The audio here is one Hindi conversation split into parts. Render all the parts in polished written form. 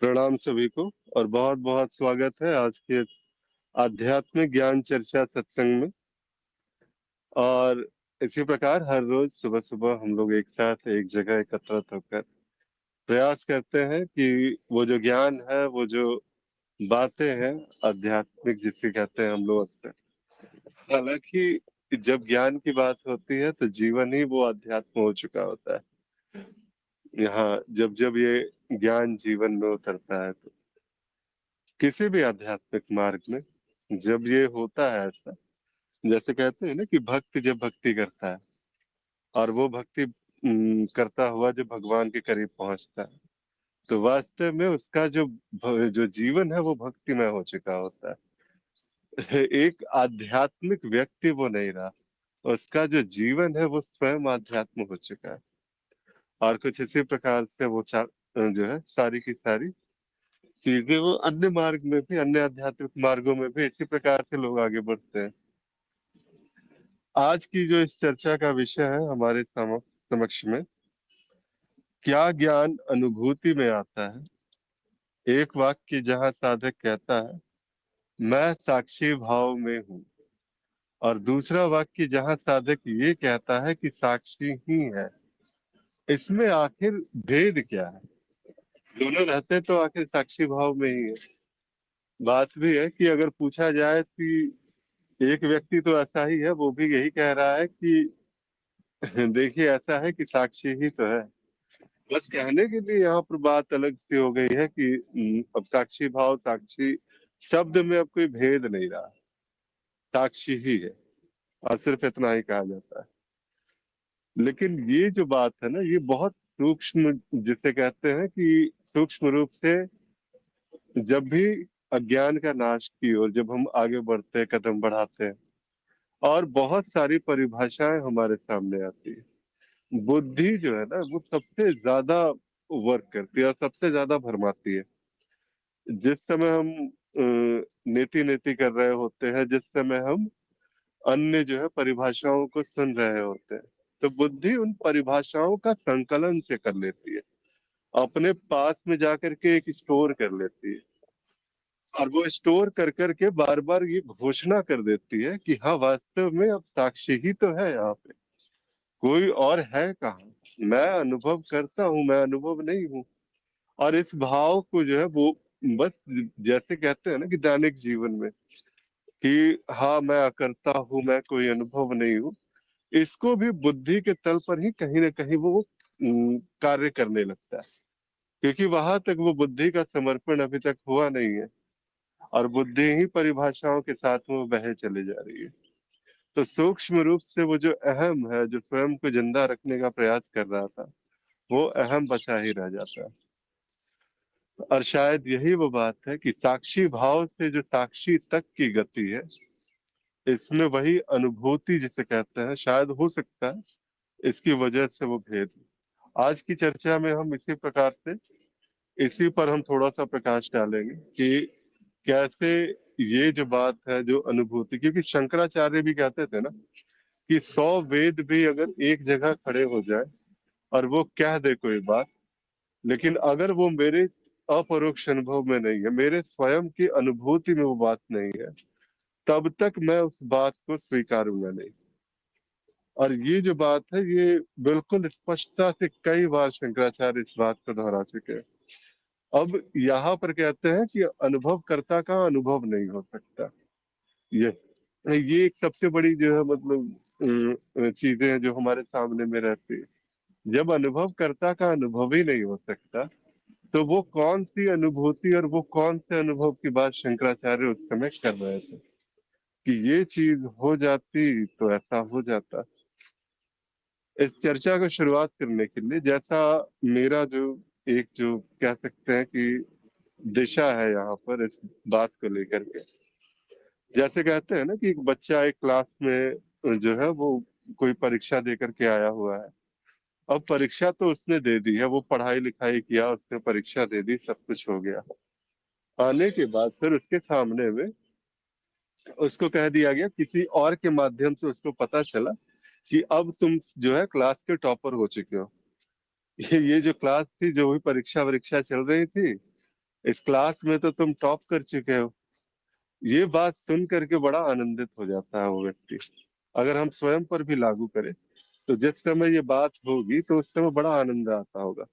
प्रणाम सभी को। और बहुत बहुत स्वागत है आज के आध्यात्मिक ज्ञान चर्चा सत्संग में। और इसी प्रकार हर रोज सुबह सुबह हम लोग एक साथ एक जगह एकत्रित होकर प्रयास करते हैं कि वो जो ज्ञान है, वो जो बातें हैं आध्यात्मिक जिसे कहते हैं हम लोग अक्सर। हालांकि जब ज्ञान की बात होती है तो जीवन ही वो अध्यात्म हो चुका होता है। यहाँ जब जब ये ज्ञान जीवन में उतरता है तो किसी भी आध्यात्मिक मार्ग में जब ये होता है ऐसा, जैसे कहते हैं ना कि भक्त जब भक्ति करता है और वो भक्ति करता हुआ जब भगवान के करीब पहुंचता है, तो वास्तव में उसका जो जीवन है वो भक्तिमय हो चुका होता है। एक आध्यात्मिक व्यक्ति वो नहीं रहा, उसका जो जीवन है वो स्वयं आध्यात्म हो चुका है। और कुछ इसी प्रकार से वो जो है सारी की सारी चीजें वो अन्य मार्ग में भी, अन्य आध्यात्मिक मार्गों में भी इसी प्रकार से लोग आगे बढ़ते हैं। आज की जो इस चर्चा का विषय है हमारे समक्ष में, क्या ज्ञान अनुभूति में आता है। एक वाक्य जहाँ साधक कहता है मैं साक्षी भाव में हूँ, और दूसरा वाक्य जहाँ साधक ये कहता है कि साक्षी ही है। इसमें आखिर भेद क्या है? दोनों रहते तो आखिर साक्षी भाव में ही है। बात भी है कि अगर पूछा जाए कि एक व्यक्ति तो ऐसा ही है, वो भी यही कह रहा है कि देखिए ऐसा है कि साक्षी ही तो है। बस कहने के लिए यहाँ पर बात अलग सी हो गई है कि अब साक्षी भाव, साक्षी शब्द में अब कोई भेद नहीं रहा, साक्षी ही है और सिर्फ इतना ही कहा जाता है। लेकिन ये जो बात है ना, ये बहुत सूक्ष्म, जिसे कहते हैं कि सूक्ष्म रूप से जब भी अज्ञान का नाश की ओर जब हम आगे बढ़ते हैं, कदम बढ़ाते हैं, और बहुत सारी परिभाषाएं हमारे सामने आती है, बुद्धि जो है ना वो सबसे ज्यादा वर्क करती है और सबसे ज्यादा भरमाती है। जिस समय हम नेति नेति कर रहे होते हैं, जिस समय हम अन्य जो है परिभाषाओं को सुन रहे होते हैं, तो बुद्धि उन परिभाषाओं का संकलन से कर लेती है, अपने पास में जाकर के एक स्टोर कर लेती है, और वो स्टोर कर करके बार बार ये घोषणा कर देती है कि हाँ वास्तव में अब साक्षी ही तो है यहाँ पे, कोई और है कहाँ। मैं अनुभव करता हूँ, मैं अनुभव नहीं हूँ। और इस भाव को जो है वो बस, जैसे कहते हैं ना कि दैनिक जीवन में कि हाँ मैं अकर्ता हूँ, मैं कोई अनुभव नहीं हूँ, इसको भी बुद्धि के तल पर ही कहीं ना कहीं वो कार्य करने लगता है, क्योंकि वहां तक वो बुद्धि का समर्पण अभी तक हुआ नहीं है, और बुद्धि ही परिभाषाओं के साथ में वो बहे चली जा रही है। तो सूक्ष्म रूप से वो जो अहम है, जो स्वयं को जिंदा रखने का प्रयास कर रहा था, वो अहम बचा ही रह जाता है। और शायद यही वो बात है कि साक्षी भाव से जो साक्षी तक की गति है, इसमें वही अनुभूति जिसे कहते हैं, शायद हो सकता है इसकी वजह से वो भेद। आज की चर्चा में हम इसी प्रकार से इसी पर हम थोड़ा सा प्रकाश डालेंगे कि कैसे ये जो बात है, जो अनुभूति, क्योंकि शंकराचार्य भी कहते थे ना कि 100 वेद भी अगर एक जगह खड़े हो जाए और वो कह दे कोई बात, लेकिन अगर वो मेरे अपरोक्ष अनुभव में नहीं है, मेरे स्वयं की अनुभूति में वो बात नहीं है, तब तक मैं उस बात को स्वीकारूंगा नहीं। और ये जो बात है, ये बिल्कुल स्पष्टता से कई बार शंकराचार्य इस बात को दोहरा चुके हैं। अब यहाँ पर कहते हैं कि अनुभवकर्ता का अनुभव नहीं हो सकता। ये ये एक सबसे बड़ी जो है मतलब चीजें हैं जो हमारे सामने में रहती है। जब अनुभवकर्ता का अनुभव ही नहीं हो सकता, तो वो कौन सी अनुभूति और वो कौन से अनुभव की बात शंकराचार्य उस समय कर रहे थे कि ये चीज हो जाती तो ऐसा हो जाता। इस चर्चा को शुरुआत करने के लिए, जैसा मेरा जो एक जो कह सकते हैं कि दिशा है यहाँ पर इस बात को लेकर के, जैसे कहते हैं ना कि एक बच्चा एक क्लास में जो है वो कोई परीक्षा दे करके आया हुआ है। अब परीक्षा तो उसने दे दी है, वो पढ़ाई लिखाई किया, उसने परीक्षा दे दी, सब कुछ हो गया। आने के बाद फिर उसके सामने में उसको कह दिया गया, किसी और के माध्यम से उसको पता चला कि अब तुम जो है क्लास के टॉपर हो चुके हो। ये जो क्लास थी, जो भी परीक्षा वरीक्षा चल रही थी, इस क्लास में तो तुम टॉप कर चुके हो। ये बात सुन करके बड़ा आनंदित हो जाता है वो व्यक्ति। अगर हम स्वयं पर भी लागू करें तो जिस समय ये बात होगी तो उस समय बड़ा आनंद आता होगा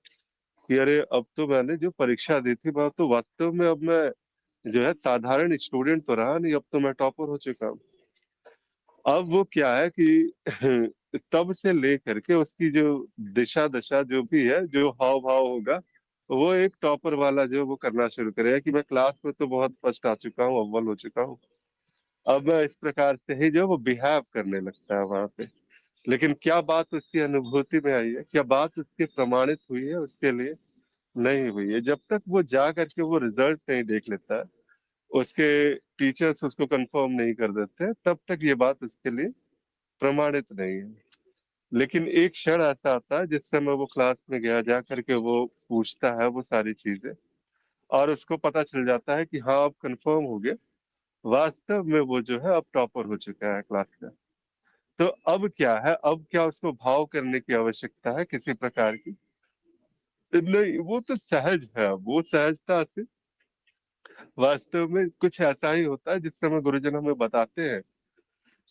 कि अरे अब तो मैंने जो परीक्षा दी थी वह तो वास्तव में अब मैं जो है साधारण स्टूडेंट तो रहा नहीं, अब तो मैं टॉपर हो चुका हूँ। अब वो क्या है कि तब से लेकर के उसकी जो दिशा दशा जो भी है, जो हाव भाव होगा, वो एक टॉपर वाला जो वो करना शुरू करेगा कि मैं क्लास में तो बहुत फर्स्ट आ चुका हूँ, अव्वल हो चुका हूँ। अब मैं इस प्रकार से ही जो वो बिहेव करने लगता है वहां पे। लेकिन क्या बात उसकी अनुभूति में आई है, क्या बात उसके प्रमाणित हुई है उसके लिए? नहीं हुई है। जब तक वो जा करके वो रिजल्ट नहीं देख लेता है, उसके टीचर्स उसको कंफर्म नहीं कर देते, तब तक ये बात उसके लिए प्रमाणित नहीं है। लेकिन एक क्षण ऐसा आता है जिस समय वो क्लास में गया, जा करके वो पूछता है वो सारी चीजें, और उसको पता चल जाता है कि हाँ अब कंफर्म हो गया, वास्तव में वो जो है अब टॉपर हो चुका है क्लास का। तो अब क्या है, अब क्या उसको भाव करने की आवश्यकता है किसी प्रकार की? नहीं, वो तो सहज है। अब वो सहजता से वास्तव में कुछ ऐसा ही होता है जिस समय गुरुजन हमें बताते हैं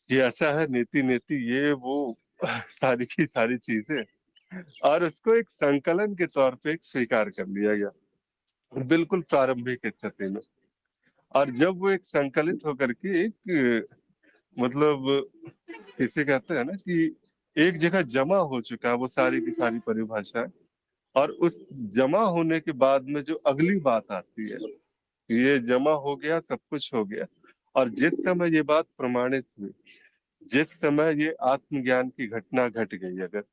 कि ऐसा है, नीति नीति ये वो सारी की सारी चीजें, और उसको एक संकलन के तौर पे एक स्वीकार कर लिया गया बिल्कुल प्रारंभिक स्थिति में। और जब वो एक संकलित होकर के एक मतलब किसे कहते हैं ना कि एक जगह जमा हो चुका है वो सारी की सारी परिभाषाएं, और उस जमा होने के बाद में जो अगली बात आती है, ये जमा हो गया, सब कुछ हो गया, और जिस समय ये बात प्रमाणित हुई, जिस समय ये आत्मज्ञान की घटना घट गई, अगर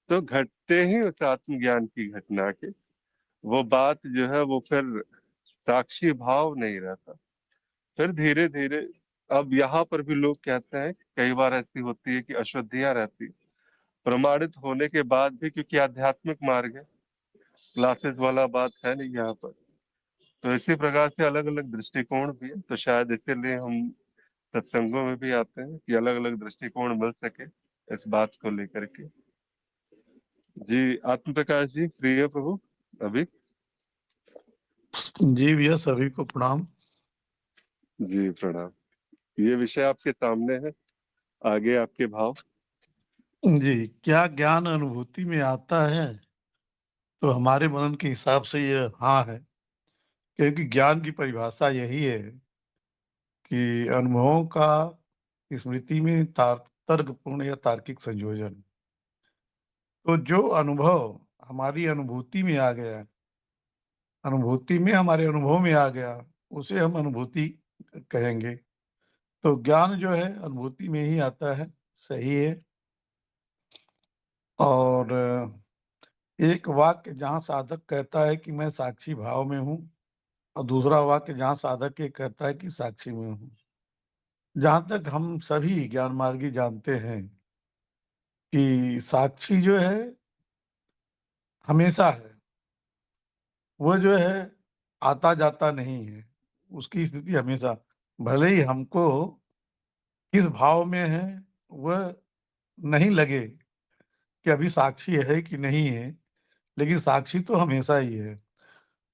तो घटते ही उस आत्मज्ञान की घटना के वो बात जो है वो फिर साक्षी भाव नहीं रहता। फिर धीरे धीरे अब यहाँ पर भी लोग कहते हैं कि कई बार ऐसी होती है कि अशुद्धियां रहती, प्रमाणित होने के बाद भी, क्योंकि आध्यात्मिक मार्ग है, क्लासेस वाला बात है नहीं यहाँ पर। तो इसी प्रकार से अलग अलग दृष्टिकोण भी है, तो शायद इसीलिए हम सत्संगों में भी आते हैं कि अलग अलग दृष्टिकोण मिल सके इस बात को लेकर के। जी, आत्म प्रकाश जी, प्रिय प्रभु अभी। जी भैया, सभी को प्रणाम। जी प्रणाम। ये विषय आपके सामने है, आगे आपके भाव। जी, क्या ज्ञान अनुभूति में आता है? तो हमारे मनन के हिसाब से ये हाँ है, क्योंकि ज्ञान की परिभाषा यही है कि अनुभवों का स्मृति में तर्कपूर्ण या तार्किक संयोजन। तो जो अनुभव हमारी अनुभूति में आ गया, अनुभूति में हमारे अनुभव में आ गया, उसे हम अनुभूति कहेंगे। तो ज्ञान जो है अनुभूति में ही आता है, सही है। और एक वाक्य जहाँ साधक कहता है कि मैं साक्षी भाव में हूँ, और दूसरा वाक्य जहाँ साधक ये कहता है कि साक्षी में हूँ। जहाँ तक हम सभी ज्ञान मार्गी जानते हैं कि साक्षी जो है हमेशा है, वो जो है आता जाता नहीं है, उसकी स्थिति हमेशा, भले ही हमको किस भाव में है वह नहीं लगे कि अभी साक्षी है कि नहीं है, लेकिन साक्षी तो हमेशा ही है।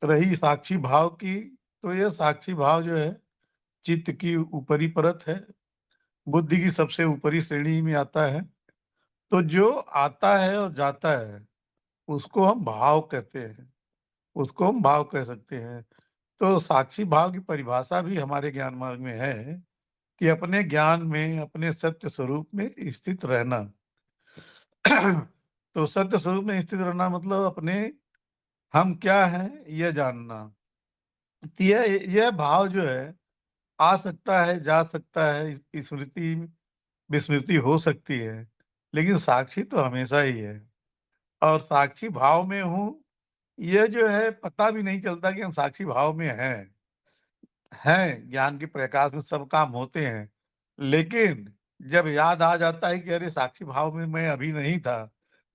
रही साक्षी भाव की, तो यह साक्षी भाव जो है चित्त की ऊपरी परत है, बुद्धि की सबसे ऊपरी श्रेणी में आता है। तो जो आता है और जाता है उसको हम भाव कहते हैं, उसको हम भाव कह सकते हैं। तो साक्षी भाव की परिभाषा भी हमारे ज्ञान मार्ग में है कि अपने ज्ञान में, अपने सत्य स्वरूप में स्थित रहना। तो सत्य स्वरूप में स्थित रहना मतलब अपने हम क्या हैं यह जानना। तो यह भाव जो है आ सकता है, जा सकता है, स्मृति विस्मृति हो सकती है, लेकिन साक्षी तो हमेशा ही है। और साक्षी भाव में हूँ, यह जो है पता भी नहीं चलता कि हम साक्षी भाव में हैं। ज्ञान के प्रकाश में सब काम होते हैं, लेकिन जब याद आ जाता है कि अरे साक्षी भाव में मैं अभी नहीं था,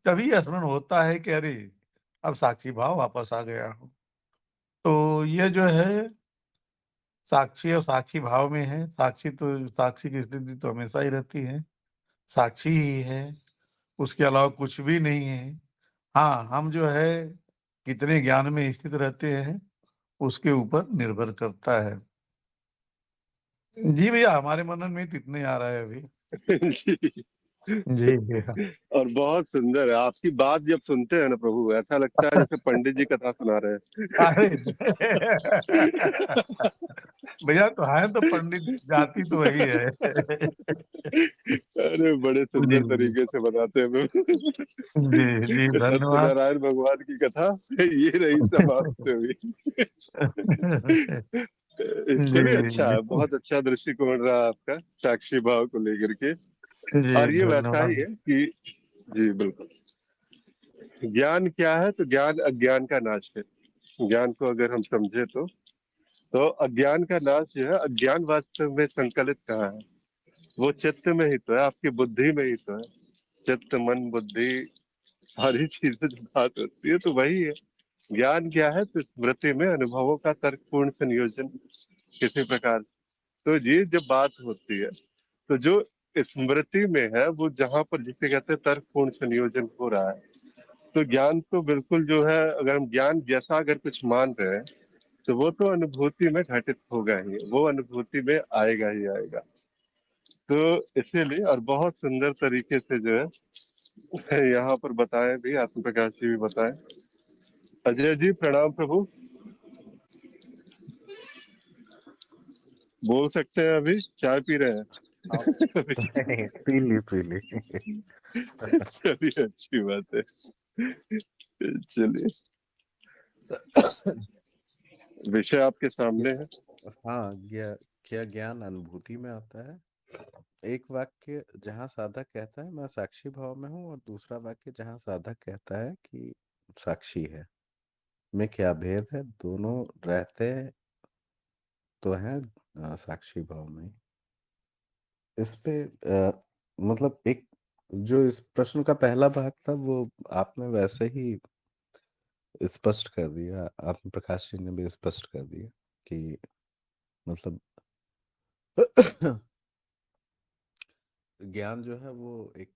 तभी स्मरण होता है कि अरे अब साक्षी भाव वापस आ गया हूँ। तो ये जो है साक्षी और साक्षी भाव में है। साक्षी की स्थिति तो हमेशा ही रहती है, साक्षी ही है, उसके अलावा कुछ भी नहीं है। हाँ, हम जो है कितने ज्ञान में स्थित रहते हैं उसके ऊपर निर्भर करता है। जी भैया, हमारे मनन में तो इतने आ रहा है अभी। जी। जी भैया। और बहुत सुंदर है आपकी बात जब सुनते हैं ना प्रभु, ऐसा लगता है जैसे पंडित जी कथा सुना रहे अरे हैं। भैया तो है तो पंडित, जाति तो वही है। अरे बड़े जी सुंदर जी तरीके से बताते हैं प्रभु। जी जी, धन्यवाद। सत्यनारायण भगवान की कथा ये रही समाप्त हुई। जी चलिए, अच्छा जी है, बहुत अच्छा दृष्टिकोण रहा आपका साक्षी भाव को लेकर के। जी, और ये वैसा ही धन्यवाद। है कि जी बिल्कुल, ज्ञान क्या है, तो ज्ञान अज्ञान का नाश है। ज्ञान को अगर हम समझे तो अज्ञान का नाश जो है, अज्ञान वास्तव में संकलित कहाँ है, वो चित्त में ही तो है, आपकी बुद्धि में ही तो है। चित्त मन बुद्धि सारी चीजें जो बात होती है तो वही है। ज्ञान क्या है, तो स्मृति में अनुभवों का तर्कपूर्ण संयोजन किसी प्रकार। तो ये जब बात होती है, तो जो स्मृति में है वो जहां पर जिसे कहते हैं तर्कपूर्ण संयोजन हो रहा है, तो ज्ञान तो बिल्कुल जो है, अगर हम ज्ञान जैसा अगर कुछ मान रहे हैं, तो वो तो अनुभूति में घटित होगा ही, वो अनुभूति में आएगा ही आएगा। तो इसीलिए, और बहुत सुंदर तरीके से जो है यहाँ पर बताएं भी, आत्म प्रकाश जी भी बताएं। अजय जी प्रणाम प्रभु, बोल सकते हैं, अभी चाय पी रहे आप हैं। अभी पी ली अभी अच्छी बात है। चलिए, विषय आपके सामने है। हाँ, क्या ज्ञान अनुभूति में आता है। एक वाक्य जहाँ साधक कहता है मैं साक्षी भाव में हूँ, और दूसरा वाक्य जहाँ साधक कहता है कि साक्षी है। में क्या भेद है? दोनों रहते तो हैं साक्षी भाव में। इस पे मतलब एक जो इस प्रश्न का पहला भाग था वो आपने वैसे ही स्पष्ट कर दिया, आत्म प्रकाश जी ने भी स्पष्ट कर दिया कि मतलब ज्ञान जो है वो एक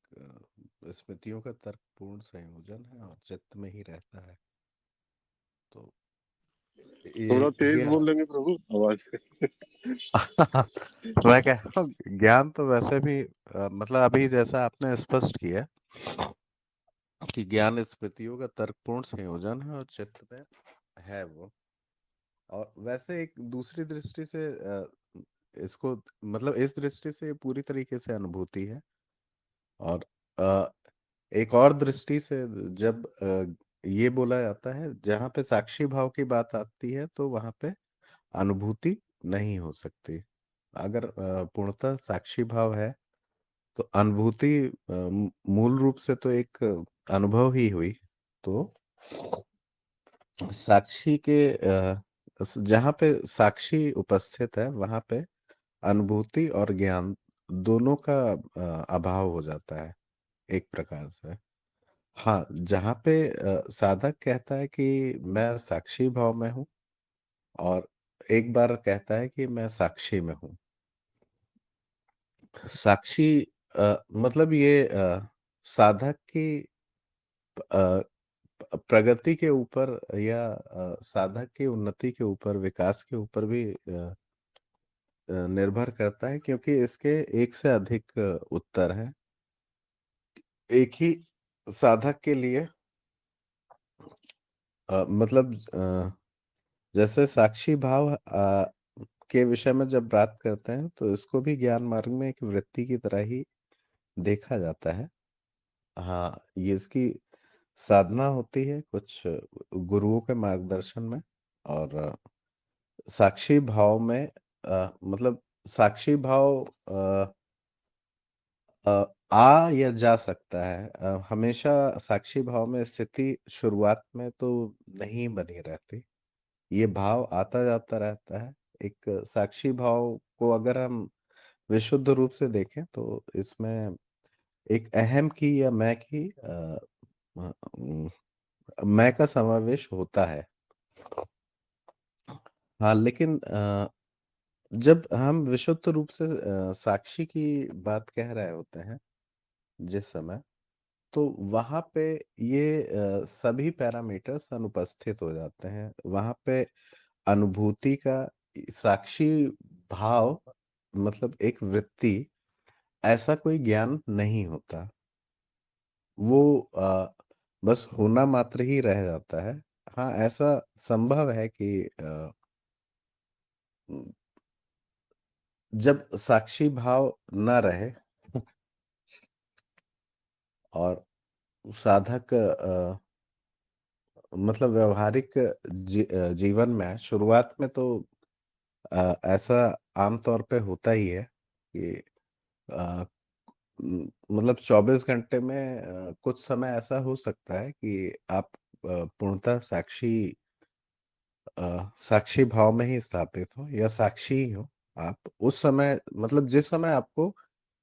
स्मृतियों का तर्कपूर्ण संयोजन है और चित्त में ही रहता है। तो थोड़ा तेज ये बोल लेंगे प्रभु, आवाज। मैं कह रहा हूँ ज्ञान तो वैसे भी मतलब अभी जैसा आपने स्पष्ट किया कि ज्ञान स्मृतियों का तर्कपूर्ण संयोजन है और चित्त में है वो। और वैसे एक दूसरी दृष्टि से इसको मतलब इस दृष्टि से पूरी तरीके से अनुभूति है। और अ, एक और दृष्टि से जब ये बोला जाता है जहाँ पे साक्षी भाव की बात आती है तो वहाँ पे अनुभूति नहीं हो सकती। अगर पूर्णतः साक्षी भाव है तो अनुभूति मूल रूप से तो एक अनुभव ही हुई। तो साक्षी के जहाँ पे साक्षी उपस्थित है वहाँ पे अनुभूति और ज्ञान दोनों का अभाव हो जाता है एक प्रकार से। हाँ, जहाँ पे साधक कहता है कि मैं साक्षी भाव में हूँ, और एक बार कहता है कि मैं साक्षी में हूँ। साक्षी मतलब ये साधक की अ, प्रगति के ऊपर या साधक की उन्नति के ऊपर, विकास के ऊपर भी निर्भर करता है, क्योंकि इसके एक से अधिक उत्तर हैं। एक ही साधक के लिए मतलब जैसे साक्षी भाव के विषय में जब बात करते हैं तो इसको भी ज्ञान मार्ग में एक वृत्ति की तरह ही देखा जाता है। हाँ, ये इसकी साधना होती है कुछ गुरुओं के मार्गदर्शन में। और साक्षी भाव में मतलब साक्षी भाव या जा सकता है। हमेशा साक्षी भाव में स्थिति शुरुआत में तो नहीं बनी रहती। ये भाव आता जाता रहता है। एक साक्षी भाव को अगर हम विशुद्ध रूप से देखें तो इसमें एक अहम की या मैं की अ, उम, मैं का समावेश होता है। हाँ, लेकिन जब हम विशुद्ध रूप से साक्षी की बात कह रहे होते हैं जिस समय, तो वहाँ पे ये सभी पैरामीटर्स अनुपस्थित हो जाते हैं। वहाँ पे अनुभूति का साक्षी भाव मतलब एक वृत्ति, ऐसा कोई ज्ञान नहीं होता। वो बस होना मात्र ही रह जाता है। हाँ, ऐसा संभव है कि जब साक्षी भाव ना रहे और साधक मतलब व्यावहारिक जीवन में शुरुआत में तो ऐसा आम तौर पे होता ही है कि अ, मतलब 24 घंटे में कुछ समय ऐसा हो सकता है कि आप पूर्णतः साक्षी भाव में ही स्थापित हो या साक्षी ही हो। आप उस समय मतलब जिस समय आपको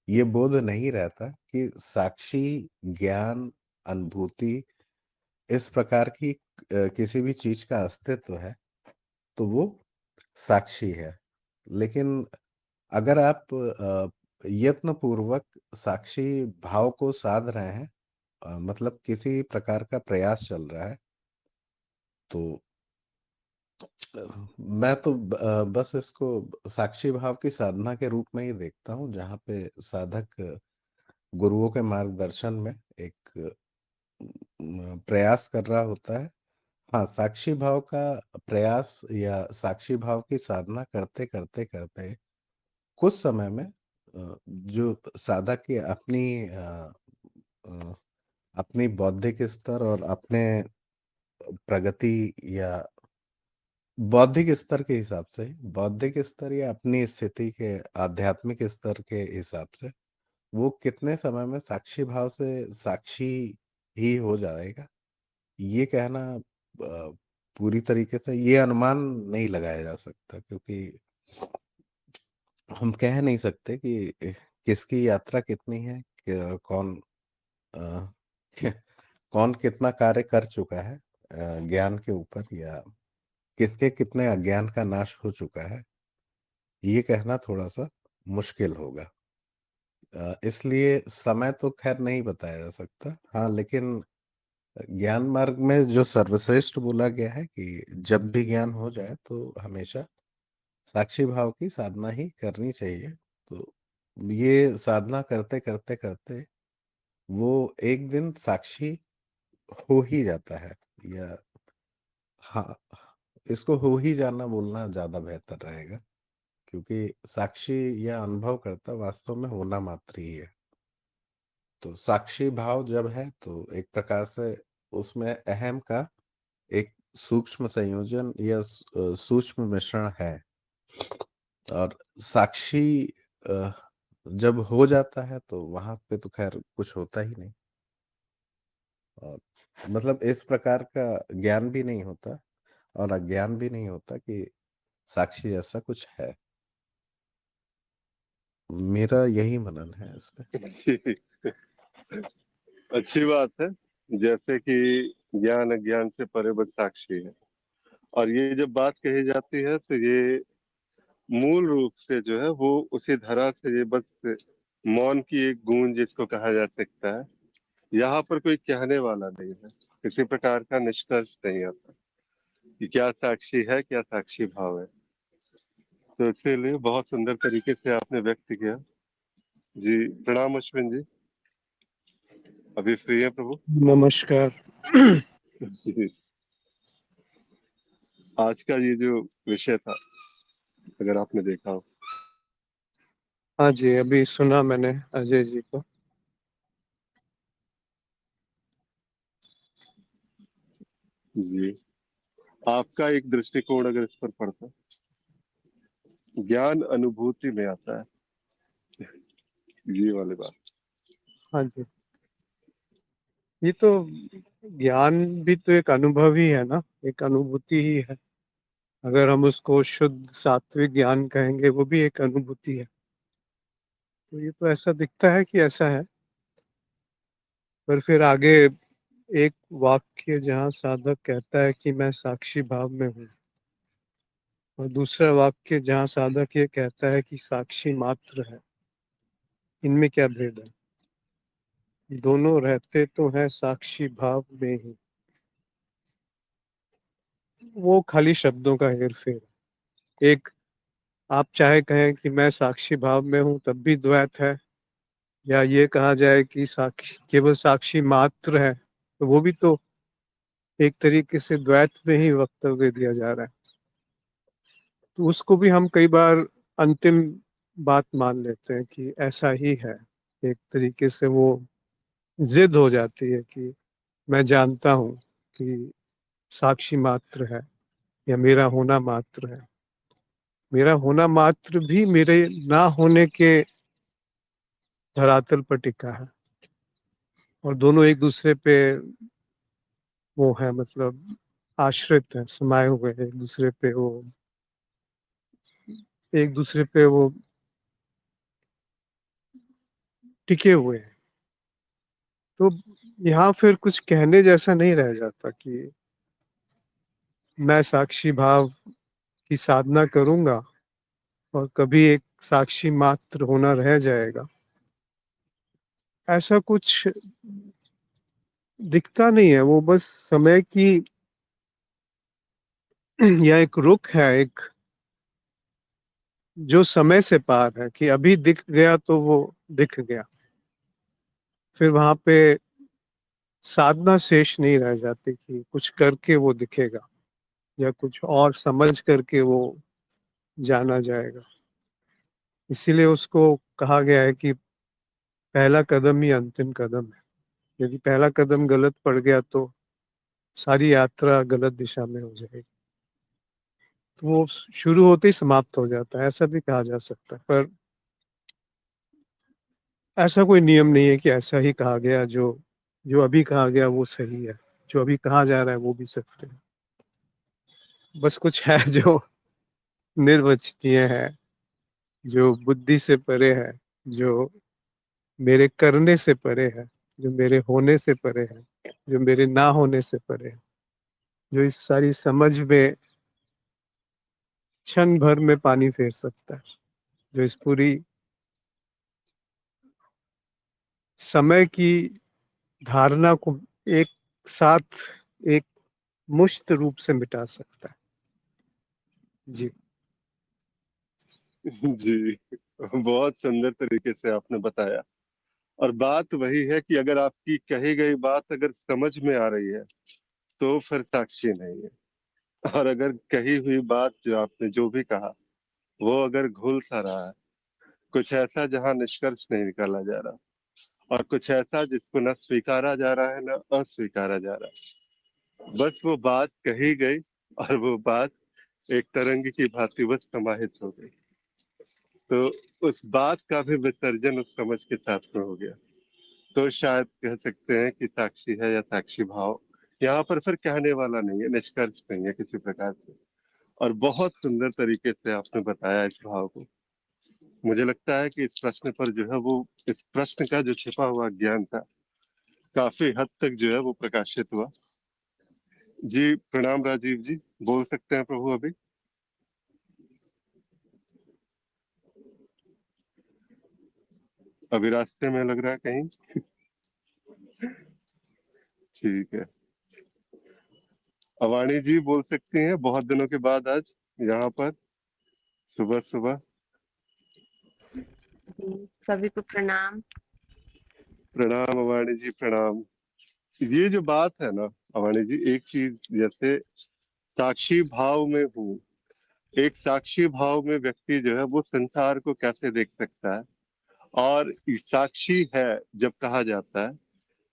ये बोध नहीं रहता कि साक्षी ज्ञान अनुभूति इस प्रकार की किसी भी चीज का अस्तित्व है, तो वो साक्षी है। लेकिन अगर आप यत्न पूर्वक साक्षी भाव को साध रहे हैं, मतलब किसी प्रकार का प्रयास चल रहा है, तो मैं तो बस इसको साक्षी भाव की साधना के रूप में ही देखता हूँ, जहाँ पे साधक गुरुओं के मार्गदर्शन में एक प्रयास कर रहा होता है। हाँ, साक्षी भाव का प्रयास या साक्षी भाव की साधना करते करते करते कुछ समय में जो साधक की अ, अपनी बौद्धिक स्तर और अपने प्रगति या बौद्धिक स्तर के हिसाब से, बौद्धिक स्तर या अपनी स्थिति के आध्यात्मिक स्तर के हिसाब से वो कितने समय में साक्षी भाव से साक्षी ही हो जाएगा, ये कहना पूरी तरीके से ये अनुमान नहीं लगाया जा सकता, क्योंकि हम कह नहीं सकते कि किसकी यात्रा कितनी है, कौन अ, कौन कितना कार्य कर चुका है ज्ञान के ऊपर, या किसके कितने अज्ञान का नाश हो चुका है, ये कहना थोड़ा सा मुश्किल होगा। इसलिए समय तो खैर नहीं बताया जा सकता। हाँ, लेकिन ज्ञान मार्ग में जो सर्वश्रेष्ठ बोला गया है कि जब भी ज्ञान हो जाए तो हमेशा साक्षी भाव की साधना ही करनी चाहिए। तो ये साधना करते करते करते वो एक दिन साक्षी हो ही जाता है, या हाँ, इसको हो ही जाना बोलना ज्यादा बेहतर रहेगा, क्योंकि साक्षी या अनुभव करता वास्तव में होना मात्र ही है। तो साक्षी भाव जब है तो एक प्रकार से उसमें अहम का एक सूक्ष्म संयोजन या सूक्ष्म मिश्रण है। और साक्षी अ, जब हो जाता है तो वहां पे तो खैर कुछ होता ही नहीं, और मतलब इस प्रकार का ज्ञान भी नहीं होता और अज्ञान भी नहीं होता कि साक्षी जैसा कुछ है। मेरा यही मनन है इस पे। अच्छी बात है। जैसे कि ज्ञान अज्ञान से परे बस साक्षी है, और ये जब बात कही जाती है तो ये मूल रूप से जो है वो उसी धरा से ये बस मौन की एक गूंज जिसको कहा जा सकता है। यहाँ पर कोई कहने वाला नहीं है, किसी प्रकार का निष्कर्ष नहीं आता कि क्या साक्षी है, क्या साक्षी भाव है। तो इसीलिए बहुत सुंदर तरीके से आपने व्यक्त किया। जी प्रणाम अश्विन जी, अभी फ्री है प्रभु? नमस्कार। जी, आज का ये जो विषय था, अगर आपने देखा हो। हाँ जी, अभी सुना मैंने अजय जी को। जी, आपका एक दृष्टिकोण अगर इस पर पड़ता, ज्ञान अनुभूति में आता है, ये वाली बात। हाँ जी, ये तो ज्ञान भी तो एक अनुभव ही है ना, एक अनुभूति ही है। अगर हम उसको शुद्ध सात्विक ज्ञान कहेंगे, वो भी एक अनुभूति है। तो ये तो ऐसा दिखता है कि ऐसा है, पर फिर आगे एक वाक्य जहाँ साधक कहता है कि मैं साक्षी भाव में हूँ, और दूसरा वाक्य जहाँ साधक ये कहता है कि साक्षी मात्र है, इनमें क्या भेद है? दोनों रहते तो हैं साक्षी भाव में ही। वो खाली शब्दों का हेर-फेर। एक आप चाहे कहें कि मैं साक्षी भाव में हूँ तब भी द्वैत है, या ये कहा जाए कि साक्षी केवल साक्षी मात्र है, तो वो भी तो एक तरीके से द्वैत में ही वक्तव्य दिया जा रहा है। तो उसको भी हम कई बार अंतिम बात मान लेते हैं कि ऐसा ही है। एक तरीके से वो ज़िद हो जाती है कि मैं जानता हूँ कि साक्षी मात्र है या मेरा होना मात्र है। मेरा होना मात्र भी मेरे ना होने के धरातल पर टिका है, और दोनों एक-दूसरे पे वो है, मतलब आश्रित हैं, समाये हुए हैं एक-दूसरे पे, वो एक-दूसरे पे वो टिके हुए हैं। तो यहाँ फिर कुछ कहने जैसा नहीं रह जाता कि मैं साक्षी भाव की साधना करूँगा और कभी एक साक्षी मात्र होना रह जाएगा। ऐसा कुछ दिखता नहीं है, वो बस समय की या एक रुख है, एक जो समय से पार है कि अभी दिख गया तो वो दिख गया। फिर वहाँ पे साधना शेष नहीं रह जाती कि कुछ करके वो दिखेगा या कुछ और समझ करके वो जाना जाएगा। इसीलिए उसको कहा गया है कि पहला कदम ही अंतिम कदम है। यदि पहला कदम गलत पड़ गया तो सारी यात्रा गलत दिशा में हो जाएगी। तो वो शुरू होते ही समाप्त हो जाता है, ऐसा भी कहा जा सकता है। पर ऐसा कोई नियम नहीं है कि ऐसा ही कहा गया, जो जो अभी कहा गया वो सही है, जो अभी कहा जा रहा है वो भी सत्य है। बस कुछ है जो निर्वचनीय है, जो बुद्धि से परे है, जो मेरे करने से परे है, जो मेरे होने से परे है, जो मेरे ना होने से परे है, जो इस सारी समझ में क्षण भर में पानी फेर सकता है, जो इस पूरी समय की धारणा को एक साथ एक मुश्त रूप से मिटा सकता है। जी। जी, बहुत सुंदर तरीके से आपने बताया। और बात वही है कि अगर आपकी कही गई बात अगर समझ में आ रही है, तो फिर साक्षी नहीं है। और अगर कही हुई बात जो आपने जो भी कहा, वो अगर घुल सा रहा है, कुछ ऐसा जहाँ निष्कर्ष नहीं निकाला जा रहा, और कुछ ऐसा जिसको न स्वीकारा जा रहा है न अस्वीकारा जा रहा है, बस वो बात कही गई और वो बात एक तरंग की भांति बस समाहित हो गई। तो उस बात का भी विसर्जन उस समझ के साथ में हो गया। तो शायद कह सकते हैं कि साक्षी है या साक्षी भाव, यहाँ पर फिर कहने वाला नहीं है, निष्कर्ष नहीं है किसी प्रकार से। और बहुत सुंदर तरीके से आपने बताया इस भाव को। मुझे लगता है कि इस प्रश्न पर जो है वो, इस प्रश्न का जो छिपा हुआ ज्ञान था, काफी हद तक जो है वो प्रकाशित हुआ। जी प्रणाम राजीव जी, बोल सकते हैं प्रभु अभी? अभी रास्ते में लग रहा है कहीं? ठीक है। अवाणी जी बोल सकती हैं, बहुत दिनों के बाद आज यहाँ पर सुबह सुबह। सभी को प्रणाम। प्रणाम अवाणी जी, प्रणाम। ये जो बात है ना अवाणी जी, एक चीज जैसे साक्षी भाव में हूँ, एक साक्षी भाव में व्यक्ति जो है वो संसार को कैसे देख सकता है, और साक्षी है जब कहा जाता है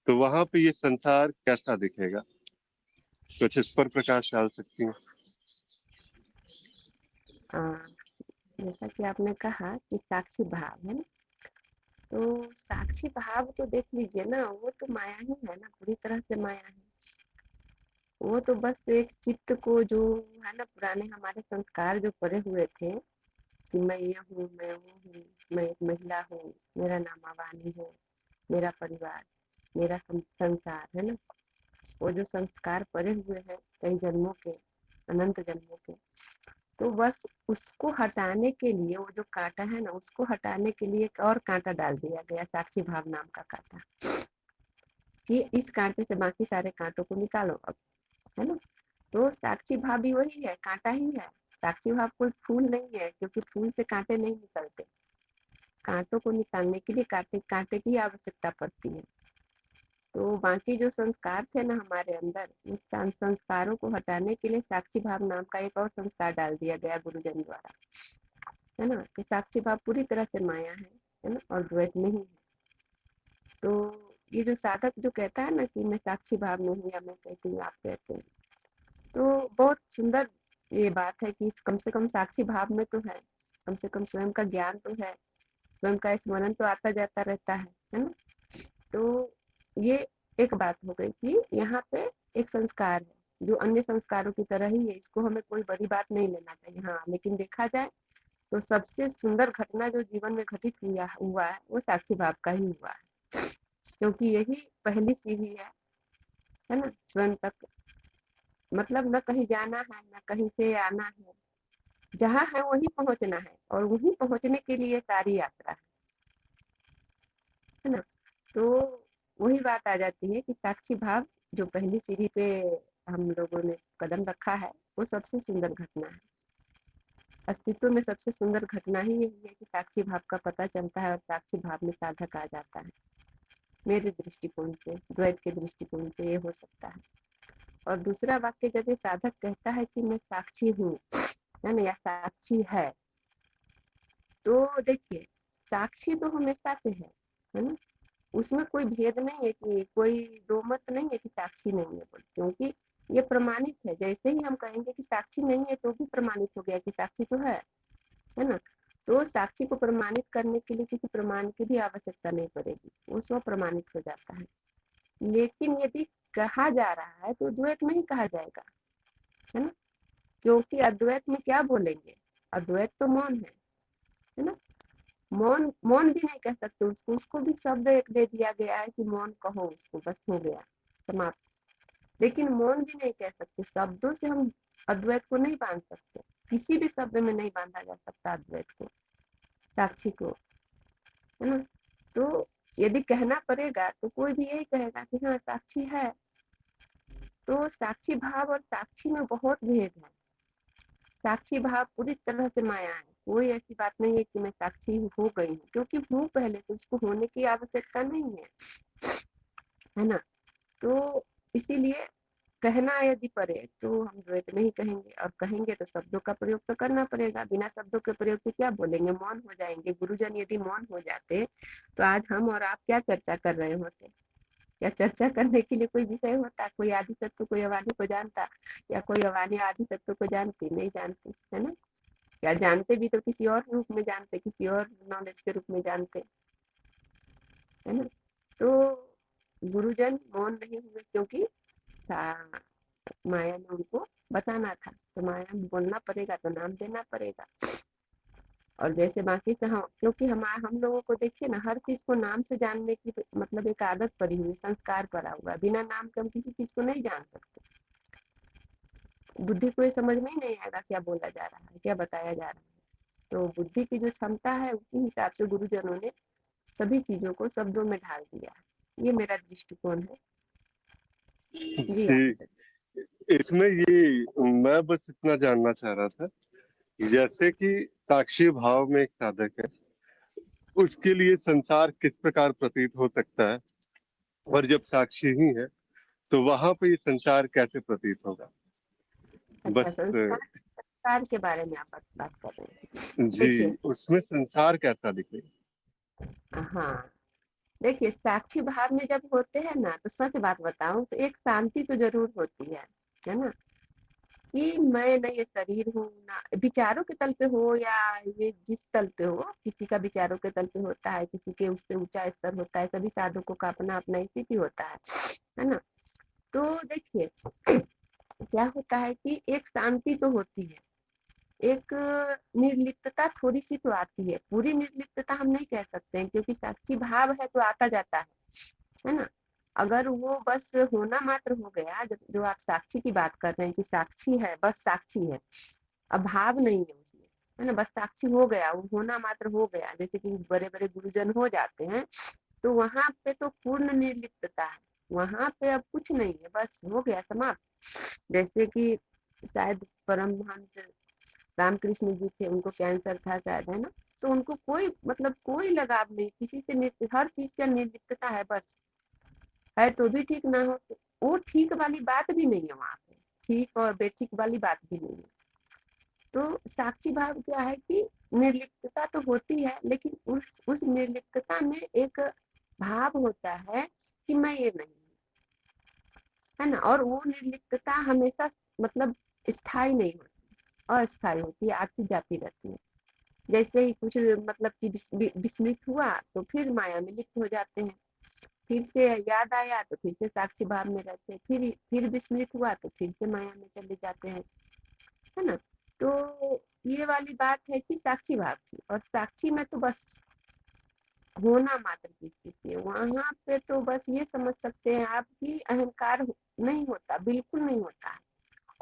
तो वहां पे ये संसार कैसा दिखेगा, कुछ इस पर प्रकाश डाल सकती हैं? जैसा कि आपने कहा कि साक्षी भाव है ना, तो साक्षी भाव तो देख लीजिए ना, वो तो माया ही है ना, पूरी तरह से माया है। वो तो बस एक चित्त को जो है ना, पुराने हमारे संस्कार जो पड़े हुए थे कि मैं ये हूँ, मैं वो हूँ, मैं एक महिला हूँ, मेरा नाम अवानी है, मेरा परिवार, मेरा संसार है ना, वो जो संस्कार पड़े हुए हैं कई जन्मों के, अनंत जन्मों के, तो बस उसको हटाने के लिए, वो जो कांटा है ना, उसको हटाने के लिए एक और कांटा डाल दिया गया, साक्षी भाव नाम का कांटा, कि इस कांटे से बाकी सारे कांटों को निकालो अब, है ना। तो साक्षी भाव भी वही है, कांटा ही है। साक्षी भाव कोई फूल नहीं है, क्योंकि फूल से कांटे नहीं निकलते। कांटों को निकालने के लिए कांटे कांटे की आवश्यकता पड़ती है। तो बाकी जो संस्कार थे ना हमारे अंदर, उस संस्कारों को हटाने के लिए साक्षी भाव नाम का एक और संस्कार डाल दिया गया गुरुजन द्वारा, है ना। कि साक्षी भाव पूरी तरह से माया है ना, और द्वैत नहीं है। तो ये जो साधक जो कहता है ना कि मैं साक्षी भाव में हूँ, या मैं कहती हूँ, आप कहते हैं, तो बहुत सुंदर ये बात है कि कम से कम साक्षी भाव में तो है, कम से कम स्वयं का ज्ञान तो है, स्वयं का स्मरण तो आता जाता रहता है ना। तो ये एक बात हो गई कि यहाँ पे एक संस्कार है जो अन्य संस्कारों की तरह ही है, इसको हमें कोई बड़ी बात नहीं लेना चाहिए। हाँ, लेकिन देखा जाए तो सबसे सुंदर घटना जो जीवन में घटित हुआ है वो साक्षी भाव का ही हुआ है, क्योंकि यही पहली सीढ़ी है ना स्वयं तक। मतलब न कहीं जाना है, न कहीं से आना है, जहाँ है वहीं पहुंचना है, और वहीं पहुंचने के लिए सारी यात्रा है ना। तो वही बात आ जाती है कि साक्षी भाव जो पहली सीढ़ी पे हम लोगों ने कदम रखा है, वो सबसे सुंदर घटना है। अस्तित्व में सबसे सुंदर घटना ही यही है कि साक्षी भाव का पता चलता है और साक्षी भाव में साधक आ जाता है। मेरे दृष्टिकोण से, द्वैत के दृष्टिकोण से ये हो सकता है। और दूसरा वाक्य जब ये साधक कहता है कि मैं साक्षी हूँ, है ना, या साक्षी है, तो देखिए साक्षी तो हमेशा से है ना। उसमें कोई भेद नहीं है, कि कोई दो मत नहीं है कि साक्षी नहीं है, क्योंकि ये प्रमाणित है। जैसे ही हम कहेंगे कि साक्षी नहीं है तो भी प्रमाणित हो गया कि साक्षी तो है ना। तो साक्षी को प्रमाणित करने के लिए किसी प्रमाण की भी आवश्यकता नहीं पड़ेगी, वो स्व प्रमाणित हो जाता है। लेकिन यदि कहा जा रहा है तो द्वैत में ही कहा जाएगा, है ना, क्योंकि अद्वैत में क्या बोलेंगे, अद्वैत तो मौन है ना। मौन मौन भी नहीं कह सकते उसको, उसको भी शब्द एक दे दिया गया है कि मौन कहो, उसको बस हो गया, समाप्त। लेकिन मौन भी नहीं कह सकते, शब्दों से हम अद्वैत को नहीं बांध सकते, किसी भी शब्द में नहीं बांधा जा सकता अद्वैत को, साक्षी को, है ना। तो यदि कहना पड़ेगा तो कोई भी यही कहेगा कि हाँ साक्षी है। तो साक्षी भाव और साक्षी में बहुत भेद है। साक्षी भाव पूरी तरह से माया है, कोई ऐसी बात नहीं है कि मैं साक्षी हो गई हूँ, क्योंकि हूँ पहले से, उसको होने की आवश्यकता नहीं है ना। तो इसीलिए कहना यदि पड़े तो हम द्वैत में ही कहेंगे, और कहेंगे तो शब्दों का प्रयोग तो करना पड़ेगा। बिना शब्दों के प्रयोग के क्या बोलेंगे, मौन हो जाएंगे। गुरुजन यदि मौन हो जाते तो आज हम और आप क्या चर्चा कर रहे होते, या चर्चा करने के लिए कोई विषय होता, कोई आदि सत्व कोई अवादी को जानता, या कोई अवादी आदि सत्व को जानती, नहीं जानती, है ना। या जानते भी तो किसी और रूप में जानते, किसी और नॉलेज के रूप में जानते, है ना। तो गुरुजन मौन नहीं हुए, क्योंकि माया ने उनको बताना था, तो माया में बोलना पड़ेगा, तो नाम देना पड़ेगा। और जैसे बाकी से हम, क्योंकि हम लोगों को देखिए ना, हर चीज को नाम से जानने की मतलब एक आदत पड़ी हुई, संस्कार पड़ा हुआ, बिना नाम के हम किसी चीज को नहीं जान सकते। बुद्धि को ये समझ में ही नहीं आएगा क्या बोला जा रहा है, क्या बताया जा रहा है। तो बुद्धि की जो क्षमता है उसी हिसाब से गुरुजनों ने सभी चीजों को शब्दों में ढाल दिया है। ये मेरा दृष्टिकोण है जी। जी, इसमें ये मैं बस इतना जानना चाह रहा था, जैसे कि साक्षी भाव में एक साधक है, उसके लिए संसार किस प्रकार प्रतीत हो सकता है, और जब साक्षी ही है तो वहां पे ये संसार कैसे प्रतीत होगा। अच्छा, बस संस्कार के बारे में आप बात कर रहे हैं। जी, देखिए, उसमें संसार कैसा दिखेगा। हाँ, देखिए साक्षी भाव में जब होते हैं ना, तो सच बात बताऊं तो एक शांति तो जरूर होती है ना। कि मैं न ये शरीर हूँ, ना विचारों के तल पे हो, या ये जिस तल पे हो, किसी का विचारों के तल पे होता है, किसी के उससे ऊंचा स्तर होता है, सभी साधकों का अपना अपना स्थिति होता है ना। तो देखिए क्या होता है कि एक शांति तो होती है, एक निर्लिप्तता थोड़ी सी तो आती है, पूरी निर्लिप्तता हम नहीं कह सकते हैं, क्योंकि साक्षी भाव है तो आता जाता है ना। अगर वो बस होना मात्र हो गया, जब जो आप साक्षी की बात कर रहे हैं कि साक्षी है, बस साक्षी है, अभाव नहीं है उसमें, है ना, बस साक्षी हो गया, वो होना मात्र हो गया, जैसे कि बड़े बड़े गुरुजन हो जाते हैं, तो वहां पे तो पूर्ण निर्लिप्तता है, वहां पे अब कुछ नहीं है, बस हो गया समाप्त। जैसे कि शायद परमहंस रामकृष्ण जी थे, उनको कैंसर था शायद, है ना, तो उनको कोई मतलब कोई लगाव नहीं किसी से, हर चीज का निर्लिप्तता है, बस है तो भी ठीक ना हो तो वो ठीक वाली बात भी नहीं है वहां पे, ठीक और बेठीक वाली बात भी नहीं है। तो साक्षी भाव क्या है कि निर्लिप्तता तो होती है, लेकिन उस निर्लिप्तता में एक भाव होता है कि मैं ये नहीं, है ना, और वो निर्लिप्तता हमेशा मतलब स्थायी नहीं होती, अस्थायी होती है, आती जाती रहती है। जैसे ही कुछ मतलब कि विस्मृत हुआ तो फिर माया में लिप्त हो जाते हैं, फिर से याद आया तो फिर से साक्षी भाव में रहते हैं, फिर विस्मृत हुआ तो फिर से माया में चले जाते हैं, है ना। तो ये वाली बात है कि साक्षी भाव की, और साक्षी में तो बस होना मात्र की स्थिति है। वहां पे तो बस ये समझ सकते हैं आप कि अहंकार नहीं होता, बिल्कुल नहीं होता है।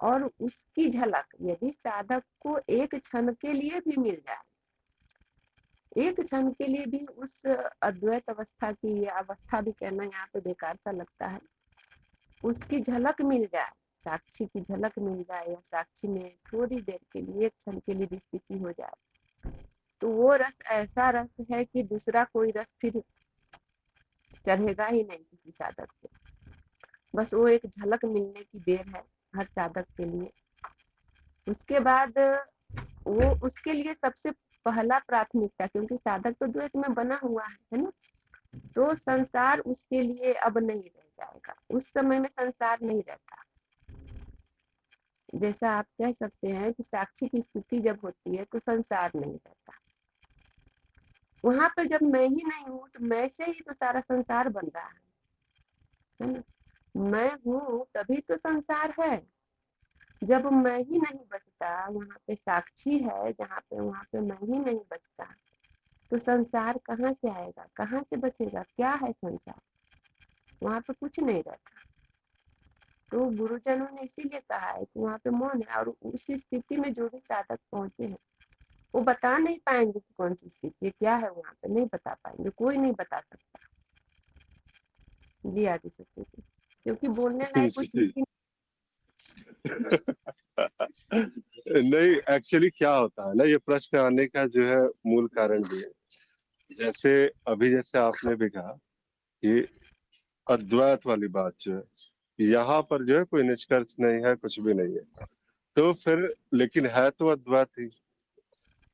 और उसकी झलक यदि साधक को एक क्षण के लिए भी मिल जाए, एक क्षण के लिए भी उस अद्वैत अवस्था की, अवस्था भी कहना यहाँ पे बेकार सा लगता है, उसकी झलक मिल जाए, साक्षी की झलक मिल जाए, या साक्षी में थोड़ी देर के लिए, एक क्षण के लिए भी स्थिति हो जाए, तो वो रस ऐसा रस है कि दूसरा कोई रस फिर चढ़ेगा ही नहीं किसी साधक को। बस वो एक झलक मिलने की देर है हर साधक के लिए। उसके बाद वो उसके लिए सबसे पहला प्राथमिकता, क्योंकि साधक तो द्वैत में बना हुआ है ना, तो संसार उसके लिए अब नहीं रह जाएगा, उस समय में संसार नहीं रहता। जैसा आप कह सकते हैं कि साक्षी की स्थिति जब होती है तो संसार नहीं रहता, वहां पर जब मैं ही नहीं हूँ तो मैं से ही तो सारा संसार बन रहा है ना। मैं हूँ तभी तो संसार है। जब मैं ही नहीं बचता, वहां पे साक्षी है जहाँ पे, वहां पे मैं ही नहीं बचता, तो संसार कहाँ से आएगा, कहाँ से बचेगा, क्या है संसार, वहां पे कुछ नहीं रहता। तो गुरुजनों ने इसीलिए कहा है कि वहाँ पे मौन है, और उस स्थिति में जो भी साधक पहुंचे हैं वो बता नहीं पाएंगे कि कौन सी स्थिति क्या है, वहां पे नहीं बता पाएंगे, कोई नहीं बता सकता। जी आदि सत्य जी, क्योंकि बोलने लायक कोई चीज ही नहीं, एक्चुअली क्या होता है ना, ये प्रश्न आने का जो है मूल कारण भी है, जैसे अभी जैसे आपने भी कहा कि अद्वैत वाली बात जो है, यहाँ पर जो है कोई निष्कर्ष नहीं है, कुछ भी नहीं है, तो फिर लेकिन है तो अद्वैत ही।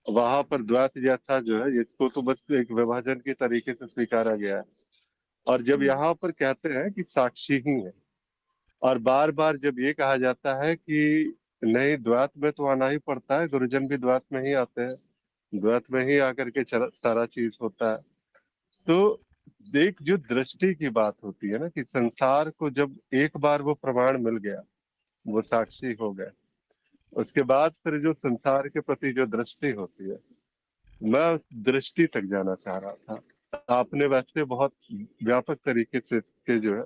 वहां पर द्वैत जैसा जो है, इसको तो बस एक विभाजन के तरीके से स्वीकारा गया है। और जब यहाँ पर कहते हैं कि साक्षी ही है, और बार बार जब ये कहा जाता है कि नहीं, द्वैत में तो आना ही पड़ता है, गुरुजन भी द्वैत में ही आते हैं, द्वैत में ही आकर के सारा चीज होता है, तो एक जो दृष्टि की बात होती है ना, कि संसार को जब एक बार वो प्रमाण मिल गया, वो साक्षी हो गए, उसके बाद फिर जो संसार के प्रति जो दृष्टि होती है, मैं उस दृष्टि तक जाना चाह रहा था। आपने वैसे बहुत व्यापक तरीके से इसके जो है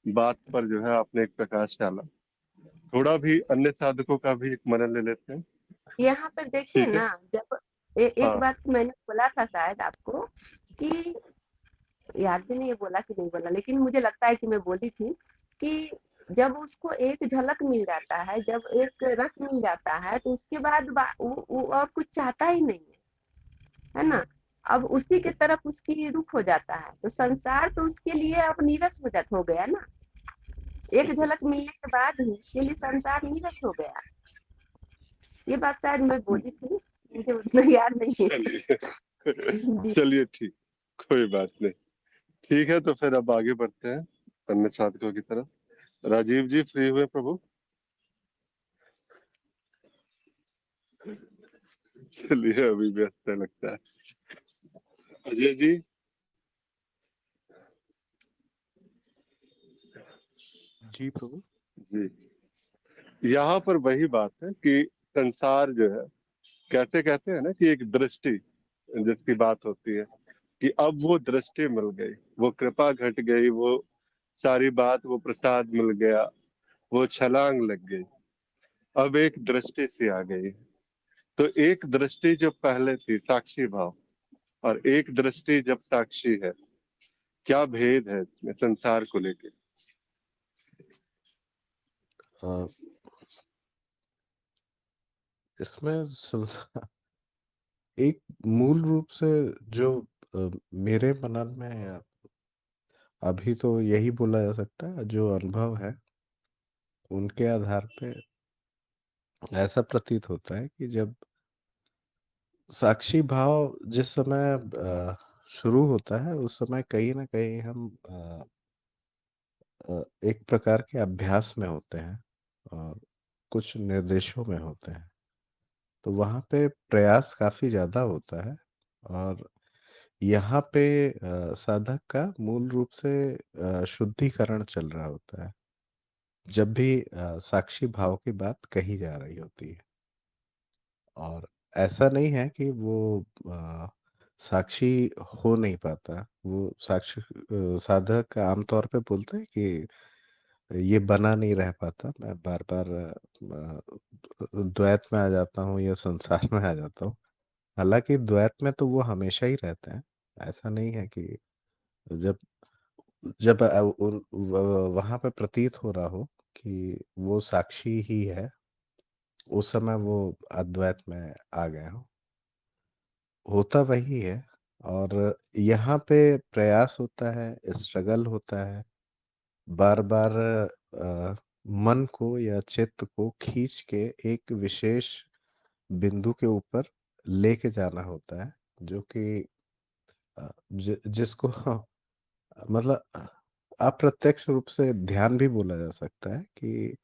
बात पर जो है आपने एक प्रकाश डाला, थोड़ा भी अन्य साधकों का भी एक मनन ले लेते हैं। यहाँ पर देखिए ठीक है। ना, जब एक हाँ। बात मैंने बोला था शायद आपको, कि याद भी नहीं है बोला कि नहीं बोला, लेकिन मुझे लगता है कि मैं बोली थी कि जब उसको एक झलक मिल जाता है, जब एक रस मिल जाता है, तो उसके बाद वो और कुछ चाहता ही नहीं है ना। अब उसी के तरफ उसकी रुख हो जाता है, तो संसार तो उसके लिए अब नीरस हो गया ना। एक झलक मिलने के बाद ही उसके लिए संसार नीरस हो गया। ये बात शायद मैं बोली थी, मुझे उतना याद नहीं है। चलिए जी। चलिए, ठीक, कोई बात नहीं। ठीक है, तो फिर अब आगे बढ़ते हैं अन्य साधकों की तरफ। राजीव जी फ्री हुए प्रभु? चलिए, अभी व्यस्त है लगता है। अजय जी? जी प्रभु। जी, यहाँ पर वही बात है कि संसार जो है, कहते कहते हैं ना कि एक दृष्टि जिसकी बात होती है, कि अब वो दृष्टि मिल गई, वो कृपा घट गई, वो सारी बात, वो प्रसाद मिल गया, वो छलांग लग गई, अब एक दृष्टि सी आ गई। तो एक दृष्टि जब पहले थी साक्षी भाव, और एक दृष्टि जब साक्षी है, क्या भेद है इसमें संसार को लेके? अ, इसमें संसार एक मूल रूप से जो मेरे मनन में अभी तो यही बोला जा सकता है, जो अनुभव है उनके आधार पे ऐसा प्रतीत होता है कि जब साक्षी भाव जिस समय शुरू होता है, उस समय कहीं ना कहीं हम एक प्रकार के अभ्यास में होते हैं और कुछ निर्देशों में होते हैं। तो वहाँ पे प्रयास काफी ज्यादा होता है और यहाँ पे साधक का मूल रूप से शुद्धिकरण चल रहा होता है जब भी साक्षी भाव की बात कही जा रही होती है। और ऐसा नहीं है कि वो अ, साक्षी हो नहीं पाता। वो साक्षी साधक आमतौर पे बोलते हैं कि ये बना नहीं रह पाता, मैं बार बार द्वैत में आ जाता हूँ या संसार में आ जाता हूँ। हालांकि द्वैत में तो वो हमेशा ही रहते हैं। ऐसा नहीं है कि जब जब वहां पे प्रतीत हो रहा हो कि वो साक्षी ही है, उस समय वो अद्वैत में आ गए हो, होता वही है। और यहाँ पे प्रयास होता है, स्ट्रगल होता है, बार बार मन को या चित्त को खींच के एक विशेष बिंदु के ऊपर लेके जाना होता है, जो कि जिसको मतलब अप्रत्यक्ष रूप से ध्यान भी बोला जा सकता है कि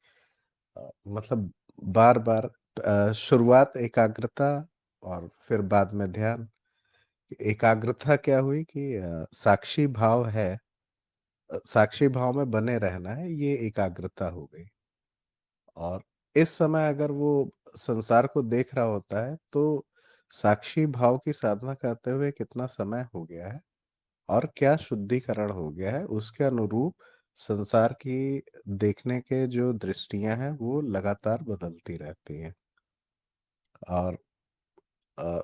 मतलब बार बार शुरुआत एकाग्रता और फिर बाद में ध्यान। एकाग्रता क्या हुई कि साक्षी भाव है, साक्षी भाव में बने रहना है, ये एकाग्रता हो गई। और इस समय अगर वो संसार को देख रहा होता है तो साक्षी भाव की साधना करते हुए कितना समय हो गया है और क्या शुद्धिकरण हो गया है, उसके अनुरूप संसार की देखने के जो दृष्टियां हैं वो लगातार बदलती रहती हैं। और अ,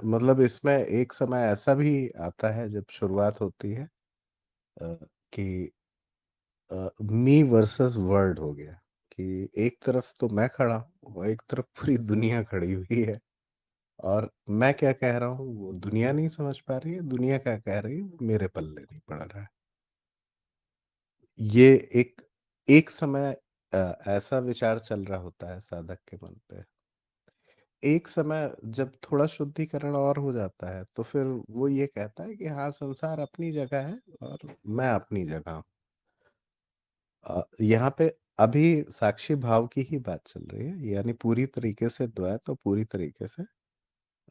मतलब इसमें एक समय ऐसा भी आता है जब शुरुआत होती है अ, कि मी वर्सेस वर्ल्ड हो गया, कि एक तरफ तो मैं खड़ा हूँ और एक तरफ पूरी दुनिया खड़ी हुई है। और मैं क्या कह रहा हूँ वो दुनिया नहीं समझ पा रही है, दुनिया क्या कह रही है वो मेरे पल्ले नहीं पड़ रहा है। ये एक एक समय ऐसा विचार चल रहा होता है साधक के मन पे। एक समय जब थोड़ा शुद्धिकरण और हो जाता है तो फिर वो ये कहता है कि हाँ, संसार अपनी जगह है और मैं अपनी जगह हूँ। यहाँ पे अभी साक्षी भाव की ही बात चल रही है, यानी पूरी तरीके से द्वैत और पूरी तरीके से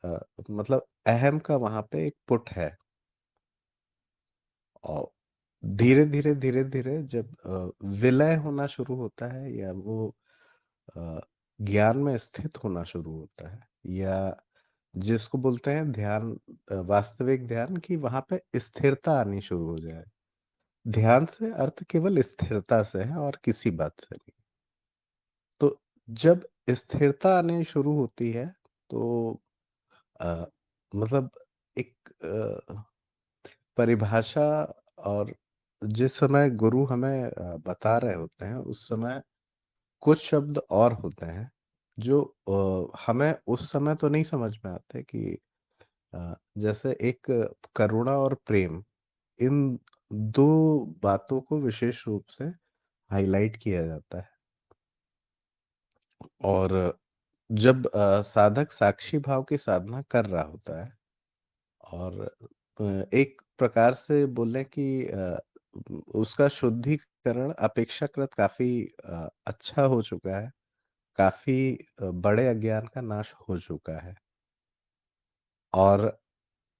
अ, मतलब अहम का वहां पे एक पुट है। और धीरे धीरे धीरे धीरे जब विलय होना शुरू होता है या वो अ, ज्ञान में स्थित होना शुरू होता है, या जिसको बोलते हैं ध्यान, वास्तविक ध्यान, की वहां पे स्थिरता आनी शुरू हो जाए। ध्यान से अर्थ केवल स्थिरता से है और किसी बात से नहीं। तो जब स्थिरता आने शुरू होती है तो अ, मतलब एक परिभाषा, और जिस समय गुरु हमें बता रहे होते हैं उस समय कुछ शब्द और होते हैं जो हमें उस समय तो नहीं समझ में आते कि जैसे एक करुणा और प्रेम, इन दो बातों को विशेष रूप से हाईलाइट किया जाता है। और जब साधक साक्षी भाव की साधना कर रहा होता है और एक प्रकार से बोले कि उसका शुद्धिकरण अपेक्षाकृत काफी अच्छा हो चुका है, काफी बड़े अज्ञान का नाश हो चुका है, और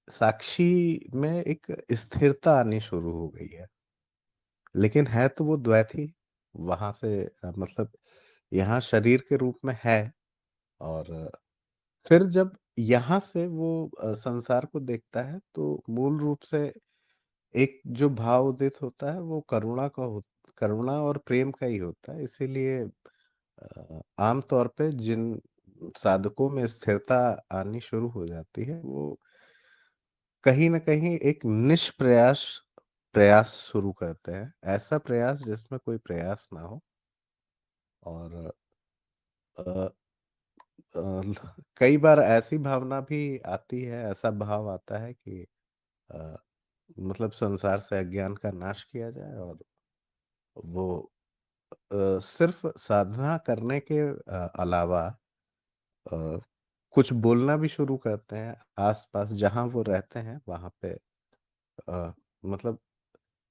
साक्षी में एक स्थिरता आनी शुरू हो गई है। लेकिन है तो वो द्वैत ही, वहां से मतलब यहाँ शरीर के रूप में है। और फिर जब यहाँ से वो संसार को देखता है तो मूल रूप से एक जो भाव उदित होता है वो करुणा और प्रेम का ही होता है। इसीलिए आमतौर पे जिन साधकों में स्थिरता आनी शुरू हो जाती है वो कहीं ना कहीं एक निष्प्रयास प्रयास शुरू करते हैं, ऐसा प्रयास जिसमें कोई प्रयास ना हो। और अ, कई बार ऐसी भावना भी आती है, ऐसा भाव आता है कि अ, मतलब संसार से अज्ञान का नाश किया जाए और वो सिर्फ साधना करने के अलावा अ, कुछ बोलना भी शुरू करते हैं आसपास जहाँ वो रहते हैं वहाँ पे। मतलब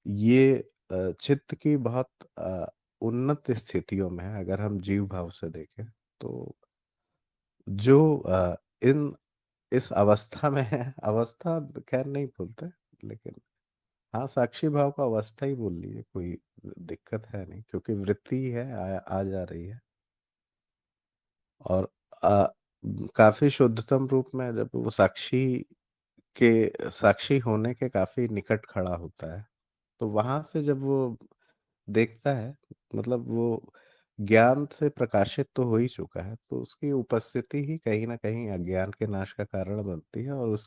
ये चित्त की बहुत उन्नत स्थितियों में है अगर हम जीव भाव से देखें तो। जो इन इस अवस्था में है, अवस्था खैर नहीं बोलते, लेकिन हाँ साक्षी भाव का अवस्था ही बोल लीजिए, कोई दिक्कत है नहीं क्योंकि वृत्ति है आ जा रही है। और आ, काफी शुद्धतम रूप में जब वो साक्षी होने के काफी निकट खड़ा होता है तो वहां से जब वो देखता है, मतलब वो ज्ञान से प्रकाशित तो हो ही चुका है तो उसकी उपस्थिति ही कहीं ना कहीं अज्ञान के नाश का कारण बनती है। और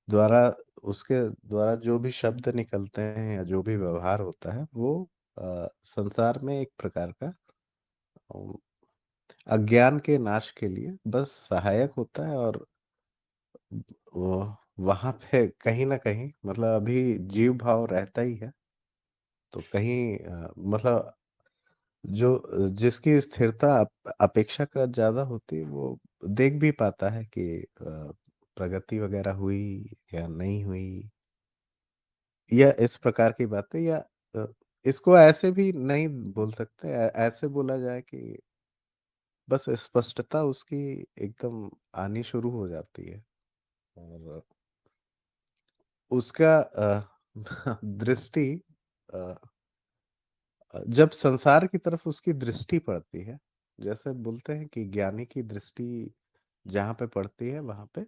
द्वारा उसके द्वारा जो भी शब्द निकलते हैं या जो भी व्यवहार होता है वो संसार में एक प्रकार का अ, अज्ञान के नाश के लिए बस सहायक होता है। और वो वहां पे कहीं ना कहीं मतलब अभी जीव भाव रहता ही है तो कहीं मतलब जिसकी स्थिरता अपेक्षाकृत ज्यादा होती है वो देख भी पाता है कि प्रगति वगैरह हुई या नहीं हुई, या इस प्रकार की बातें, या अ, इसको ऐसे भी नहीं बोल सकते, ऐसे बोला जाए कि बस स्पष्टता उसकी एकदम आनी शुरू हो जाती है। और उसका दृष्टि अ, जब संसार की तरफ उसकी दृष्टि पड़ती है, जैसे बोलते हैं कि ज्ञानी की दृष्टि जहाँ पे पड़ती है वहां पे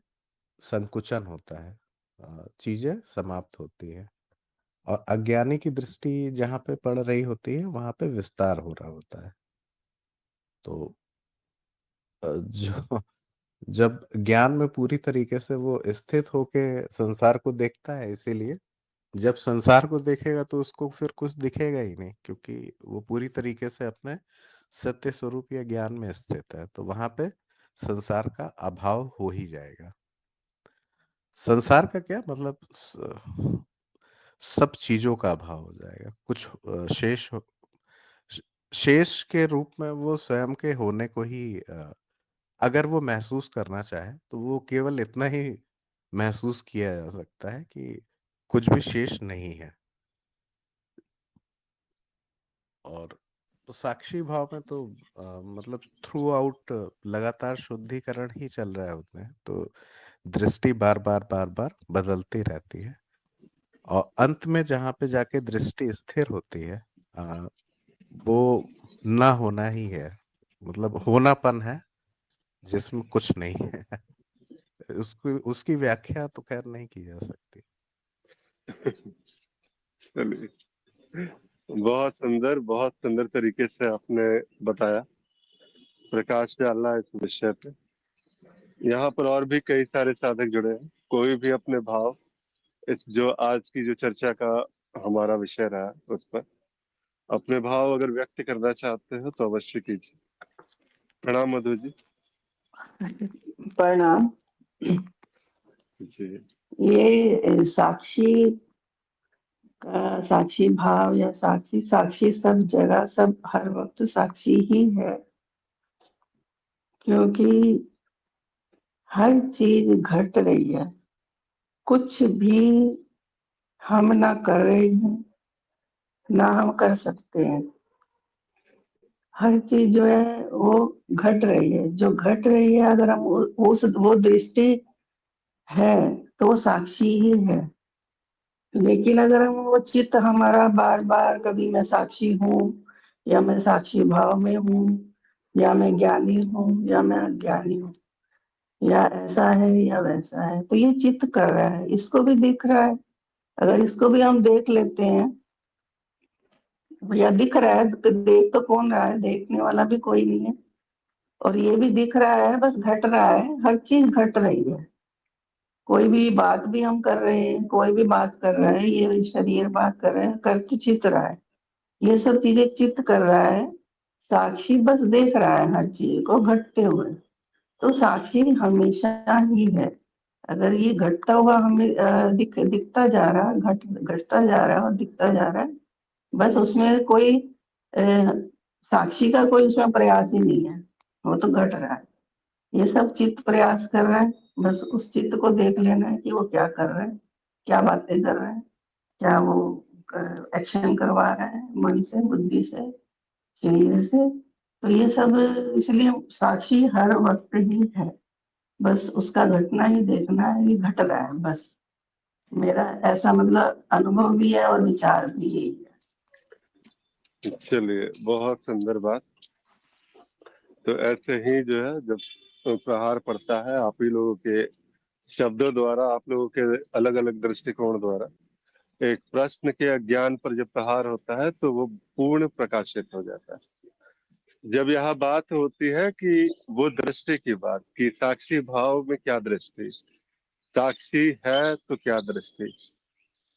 संकुचन होता है, चीजें समाप्त होती है। और अज्ञानी की दृष्टि जहाँ पे पड़ रही होती है वहां पे विस्तार हो रहा होता है। तो जो जब ज्ञान में पूरी तरीके से वो स्थित होके संसार को देखता है, इसीलिए जब संसार को देखेगा तो उसको फिर कुछ दिखेगा ही नहीं क्योंकि वो पूरी तरीके से अपने सत्य स्वरूप या ज्ञान में स्थित है तो वहां पे संसार का अभाव हो ही जाएगा। संसार का क्या मतलब सब चीजों का अभाव हो जाएगा, कुछ श- शेष के रूप में वो स्वयं के होने को ही अगर वो महसूस करना चाहे तो वो केवल इतना ही महसूस किया जा सकता है कि कुछ भी शेष नहीं है। और साक्षी भाव में तो मतलब थ्रू आउट लगातार शुद्धिकरण ही चल रहा है उसमें तो दृष्टि बार बार बार बार बदलती रहती है। और अंत में जहाँ पे जाके दृष्टि स्थिर होती है अ, वो ना होना ही है, मतलब होनापन है जिसमें कुछ नहीं है। उसकी उसकी व्याख्या तो खैर नहीं की जा सकती। चलिए, बहुत सुंदर तरीके से आपने बताया, प्रकाश डाला इस विषय पे। यहाँ पर और भी कई सारे साधक जुड़े हैं, कोई भी अपने भाव इस जो आज की जो चर्चा का हमारा विषय रहा है उस पर अपने भाव अगर व्यक्त करना चाहते हो तो अवश्य कीजिए। प्रणाम मधु जी। प्रणाम। जी। ये साक्षी का साक्षी भाव या साक्षी साक्षी सब जगह सब हर वक्त साक्षी ही है क्योंकि हर चीज घट रही है, कुछ भी हम ना कर रहे हैं ना हम कर सकते हैं। हर चीज जो है वो घट रही है, जो घट रही है अगर हम वो दृष्टि है तो वो साक्षी ही है। लेकिन अगर हम वो चित्त हमारा बार बार कभी मैं साक्षी हूँ या मैं साक्षी भाव में हूँ या मैं ज्ञानी हूँ या मैं अज्ञानी हूँ या ऐसा है या वैसा है, तो ये चित्त कर रहा है, इसको भी दिख रहा है। अगर इसको भी हम देख लेते हैं या दिख रहा है तो देख तो कौन रहा है, देखने वाला भी कोई नहीं है। और ये भी दिख रहा है, बस घट रहा है, हर चीज घट रही है। कोई भी बात भी हम कर रहे हैं, कोई भी बात कर रहा है, ये शरीर बात कर रहे हैं, कर तो चित रहा है, ये सब चीजें चित्त कर रहा है। साक्षी बस देख रहा है हर चीज को घटते हुए, तो साक्षी हमेशा ही है। अगर ये घटता हुआ हमें दिखता जा रहा है, घटता जा रहा है और दिखता जा रहा है, बस उसमें कोई साक्षी का कोई उसमें प्रयास ही नहीं है, वो तो घट रहा है। ये सब चित्त प्रयास कर रहा है, बस उस चित्त को देख लेना है कि वो क्या कर रहा है, क्या बातें कर रहा है, क्या वो एक्शन करवा रहा है मन से, बुद्धि से, शरीर से। तो ये सब इसलिए साक्षी हर वक्त ही है, बस उसका घटना ही देखना है, ये घट रहा है बस। मेरा ऐसा मतलब अनुभव भी है और विचार भी यही है। चलिए, बहुत सुंदर बात। तो ऐसे ही जो है जब प्रहार पड़ता है आप ही लोगों के शब्दों द्वारा, आप लोगों के अलग अलग दृष्टिकोण द्वारा, एक प्रश्न के अज्ञान पर जब प्रहार होता है तो वो पूर्ण प्रकाशित हो जाता है। जब यह बात होती है कि वो दृष्टि की बात, कि साक्षी भाव में क्या दृष्टि, साक्षी है तो क्या दृष्टि,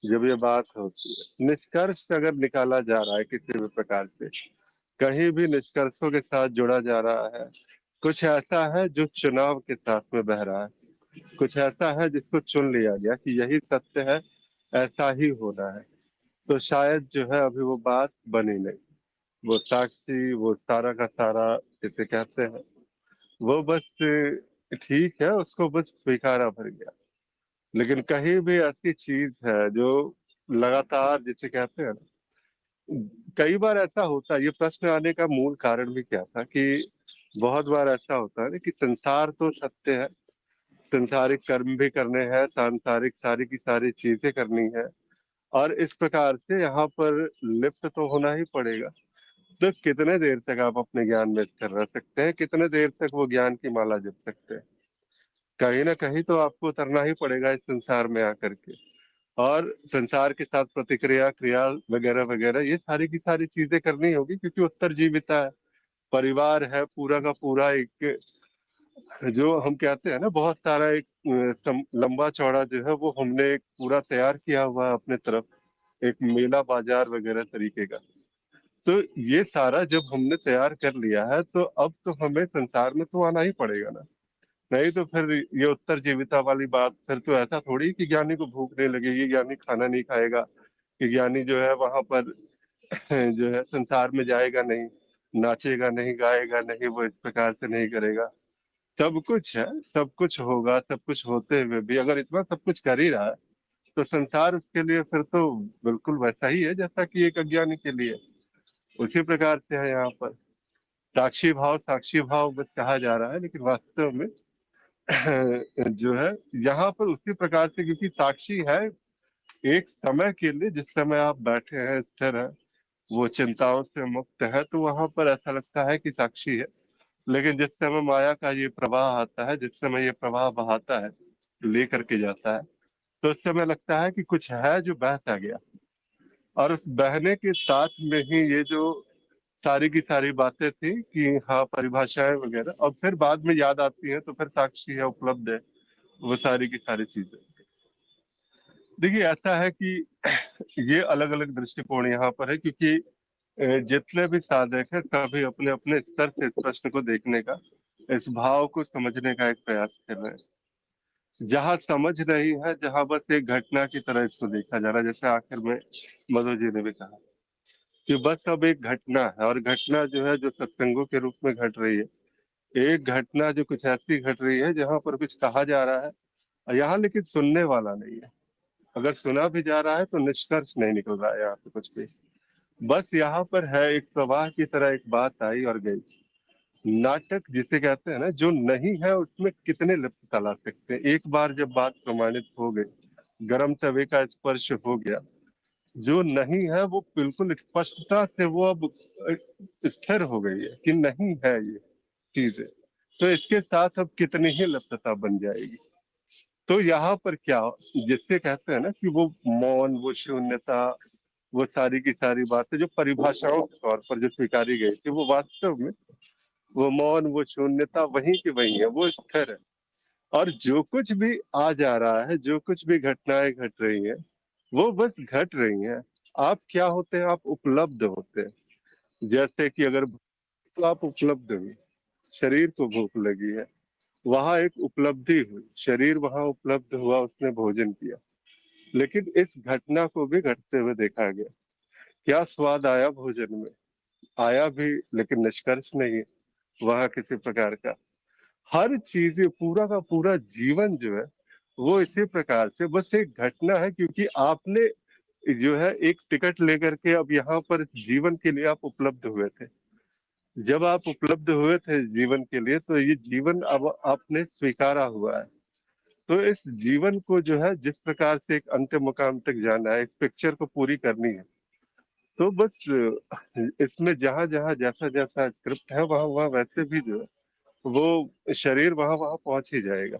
जब ये बात होती है, निष्कर्ष अगर निकाला जा रहा है किसी भी प्रकार से, कहीं भी निष्कर्षों के साथ जुड़ा जा रहा है, कुछ ऐसा है जो चुनाव के साथ में बह रहा है, कुछ ऐसा है जिसको चुन लिया गया कि यही सत्य है, ऐसा ही होना है, तो शायद जो है अभी वो बात बनी नहीं। वो साक्षी, वो सारा का सारा जिसे कहते हैं, वो बस ठीक है, उसको बस स्वीकारा भर गया। लेकिन कहीं भी ऐसी चीज है जो लगातार जिसे कहते हैं ना, कई बार ऐसा होता है, ये प्रश्न आने का मूल कारण भी क्या था कि बहुत बार ऐसा होता है ना कि संसार तो सत्य है, संसारिक कर्म भी करने हैं, सांसारिक सारी की सारी चीजें करनी है, और इस प्रकार से यहाँ पर लिप्त तो होना ही पड़ेगा। तो कितने देर तक आप अपने ज्ञान में स्थिर रह सकते हैं, कितने देर तक वो ज्ञान की माला जप सकते हैं? कहीं ना कहीं तो आपको उतरना ही पड़ेगा इस संसार में आकर के, और संसार के साथ प्रतिक्रिया, क्रिया वगैरह वगैरह, ये सारी की सारी चीजें करनी होगी, क्योंकि उत्तरजीविता है, परिवार है पूरा का पूरा, एक जो हम कहते हैं ना, बहुत सारा एक लंबा चौड़ा जो है वो हमने एक पूरा तैयार किया हुआ है अपने तरफ, एक मेला बाजार वगैरह तरीके का। तो ये सारा जब हमने तैयार कर लिया है तो अब तो हमें संसार में तो आना ही पड़ेगा ना, नहीं तो फिर ये उत्तर जीविता वाली बात, फिर तो ऐसा थोड़ी कि ज्ञानी को भूख नहीं लगेगी, ज्ञानी खाना नहीं खाएगा, कि ज्ञानी जो है वहां पर जो है संसार में जाएगा नहीं, नाचेगा नहीं, गाएगा नहीं, वो इस प्रकार से नहीं करेगा। सब कुछ है, सब कुछ होगा, सब कुछ होते हुए भी अगर इतना सब कुछ कर ही रहा है तो संसार उसके लिए फिर तो बिल्कुल वैसा ही है जैसा कि एक अज्ञानी के लिए। उसी प्रकार से है यहाँ पर साक्षी भाव बस कहा जा रहा है, लेकिन वास्तव में जो है यहाँ पर उसी प्रकार से, क्योंकि साक्षी है एक समय के लिए, जिस समय आप बैठे हैं, स्थिर है, वो चिंताओं से मुक्त है, तो वहां पर ऐसा लगता है कि साक्षी है। लेकिन जिस समय माया का ये प्रवाह आता है, जिस समय ये प्रवाह बहाता है, लेकर के जाता है, तो उस समय लगता है कि कुछ है जो बहता गया, और उस बहने के साथ में ही ये जो सारी की सारी बातें थी कि हाँ परिभाषाएं वगैरह, और फिर बाद में याद आती है तो फिर साक्षी है, उपलब्ध है, वो सारी की सारी चीजें। देखिए ऐसा है कि ये अलग अलग दृष्टिकोण यहाँ पर है, क्योंकि जितने भी साधक है सभी अपने अपने स्तर से इस प्रश्न को देखने का, इस भाव को समझने का एक प्रयास कर रहे हैं। जहाँ समझ नहीं है, जहाँ बस एक घटना की तरह इसको देखा जा रहा है, जैसे आखिर में मधु जी ने भी कहा कि बस अब एक घटना है, और घटना जो है जो सत्संगों के रूप में घट रही है, एक घटना जो कुछ ऐसी घट रही है जहाँ पर कुछ कहा जा रहा है, और यहाँ लेकिन सुनने वाला नहीं है। अगर सुना भी जा रहा है तो निष्कर्ष नहीं निकल रहा है यहाँ पे कुछ भी। बस यहाँ पर है एक प्रवाह की तरह एक बात आई और गई। नाटक जिसे कहते हैं ना, जो नहीं है उसमें कितने लिप्तता ला सकते हैं। एक बार जब बात प्रमाणित हो गई, गर्म तवे का स्पर्श हो गया, जो नहीं है वो बिल्कुल स्पष्टता से वो अब स्थिर हो गई है कि नहीं है ये चीजें, तो इसके साथ अब कितनी ही लिप्तता बन जाएगी। तो यहाँ पर क्या, जिससे कहते हैं ना कि वो मौन, वो शून्यता, वो सारी की सारी बातें जो परिभाषाओं के तौर पर जो स्वीकारी गई थी, वो वास्तव में वो मौन, वो शून्यता वहीं की वहीं है, वो स्थिर है। और जो कुछ भी आ जा रहा है, जो कुछ भी घटनाएं घट रही हैं, वो बस घट रही हैं। आप क्या होते हैं, आप उपलब्ध होते हैं। जैसे कि अगर तो आप उपलब्ध हुए, शरीर को भूख लगी है, वहां एक उपलब्धि हुई, शरीर वहां उपलब्ध हुआ, उसने भोजन किया। लेकिन इस घटना को भी घटते हुए देखा गया। क्या स्वाद आया भोजन में, आया भी, लेकिन निष्कर्ष नहीं है वहां किसी प्रकार का। हर चीज, पूरा का पूरा जीवन जो है वो इसी प्रकार से बस एक घटना है, क्योंकि आपने जो है एक टिकट लेकर के अब यहाँ पर जीवन के लिए आप उपलब्ध हुए थे। जब आप उपलब्ध हुए थे जीवन के लिए, तो ये जीवन अब आपने स्वीकारा हुआ है। तो इस जीवन को जो है जिस प्रकार से एक अंतिम मुकाम तक जाना है, इस पिक्चर को पूरी करनी है, तो बस इसमें जहां जहां जैसा जैसा स्क्रिप्ट है वहां वहां वैसे भी जो है वो शरीर वहां वहां पहुंच ही जाएगा।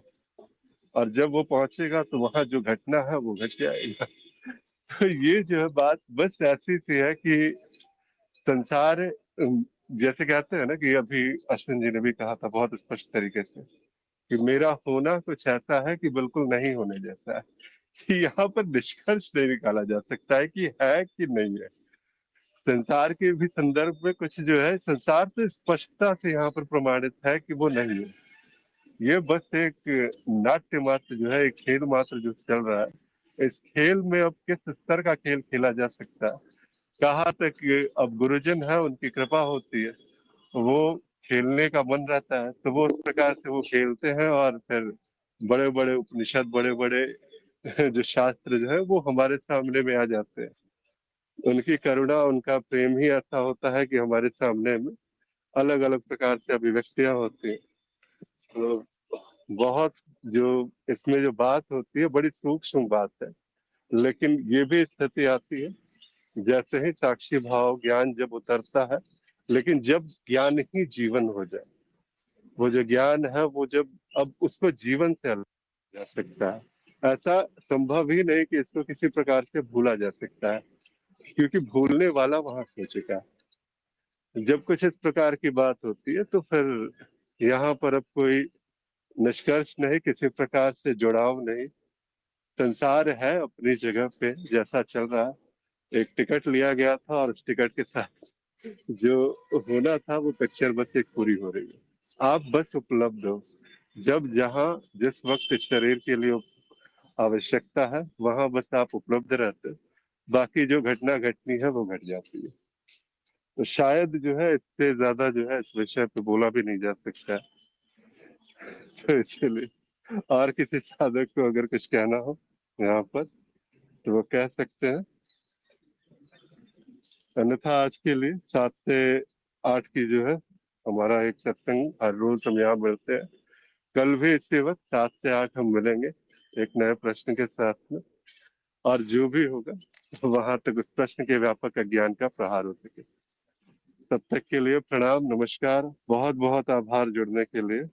और जब वो पहुंचेगा तो वहां जो घटना है वो घट जाएगा। तो ये जो है बात बस ऐसी सी है कि संसार, जैसे कहते हैं ना कि अभी अश्विन जी ने भी कहा था बहुत स्पष्ट तरीके से कि मेरा होना कुछ ऐसा है कि बिल्कुल नहीं होने जैसा है, कि यहाँ पर निष्कर्ष नहीं निकाला जा सकता है कि है कि नहीं है। संसार के भी संदर्भ में कुछ जो है, संसार तो स्पष्टता से यहाँ पर प्रमाणित है कि वो नहीं है। ये बस एक नाट्य मात्र जो है, एक खेल मात्र जो चल रहा है। इस खेल में अब किस स्तर का खेल खेला जा सकता है, कहाँ तक अब गुरुजन है उनकी कृपा होती है, वो खेलने का मन रहता है तो वो उस प्रकार से वो खेलते हैं। और फिर बड़े बड़े उपनिषद, बड़े बड़े जो शास्त्र जो है वो हमारे सामने में आ जाते हैं। उनकी करुणा, उनका प्रेम ही ऐसा होता है कि हमारे सामने में अलग अलग प्रकार से अभिव्यक्तियां होती हैं। तो बहुत जो इसमें जो बात होती है बड़ी सूक्ष्म बात है। लेकिन ये भी स्थिति आती है जैसे ही साक्षी भाव ज्ञान जब उतरता है, लेकिन जब ज्ञान ही जीवन हो जाए, वो जो ज्ञान है वो जब अब उसको जीवन से अलग जा सकता है। ऐसा संभव ही नहीं कि इसको किसी प्रकार से भूला जा सकता है, क्योंकि भूलने वाला वहां खो चुका है। जब कुछ इस प्रकार की बात होती है तो फिर यहाँ पर अब कोई निष्कर्ष नहीं, किसी प्रकार से जुड़ाव नहीं। संसार है अपनी जगह पे जैसा चल रहा है। एक टिकट लिया गया था और उस टिकट के साथ जो होना था वो पिक्चर बस एक पूरी हो रही है। आप बस उपलब्ध हो, जब जहां जिस वक्त इस शरीर के लिए आवश्यकता है वहां बस आप उपलब्ध रहते हो। बाकी जो घटना घटनी है वो घट जाती है। तो शायद जो है इससे ज्यादा जो है इस विषय पे बोला भी नहीं जा सकता है। तो इसलिए और किसी साधक को अगर कुछ कहना हो यहाँ पर तो वो कह सकते हैं, अन्यथा आज के लिए 7 से 8 की जो है हमारा एक सत्संग, हर रोज हम यहाँ मिलते हैं। कल भी इसी वक्त 7 से 8 हम मिलेंगे एक नए प्रश्न के साथ में। और जो भी होगा वहां तक उस प्रश्न के व्यापक अज्ञान का प्रहार हो सके। तब तक के लिए प्रणाम, नमस्कार, बहुत बहुत आभार जुड़ने के लिए।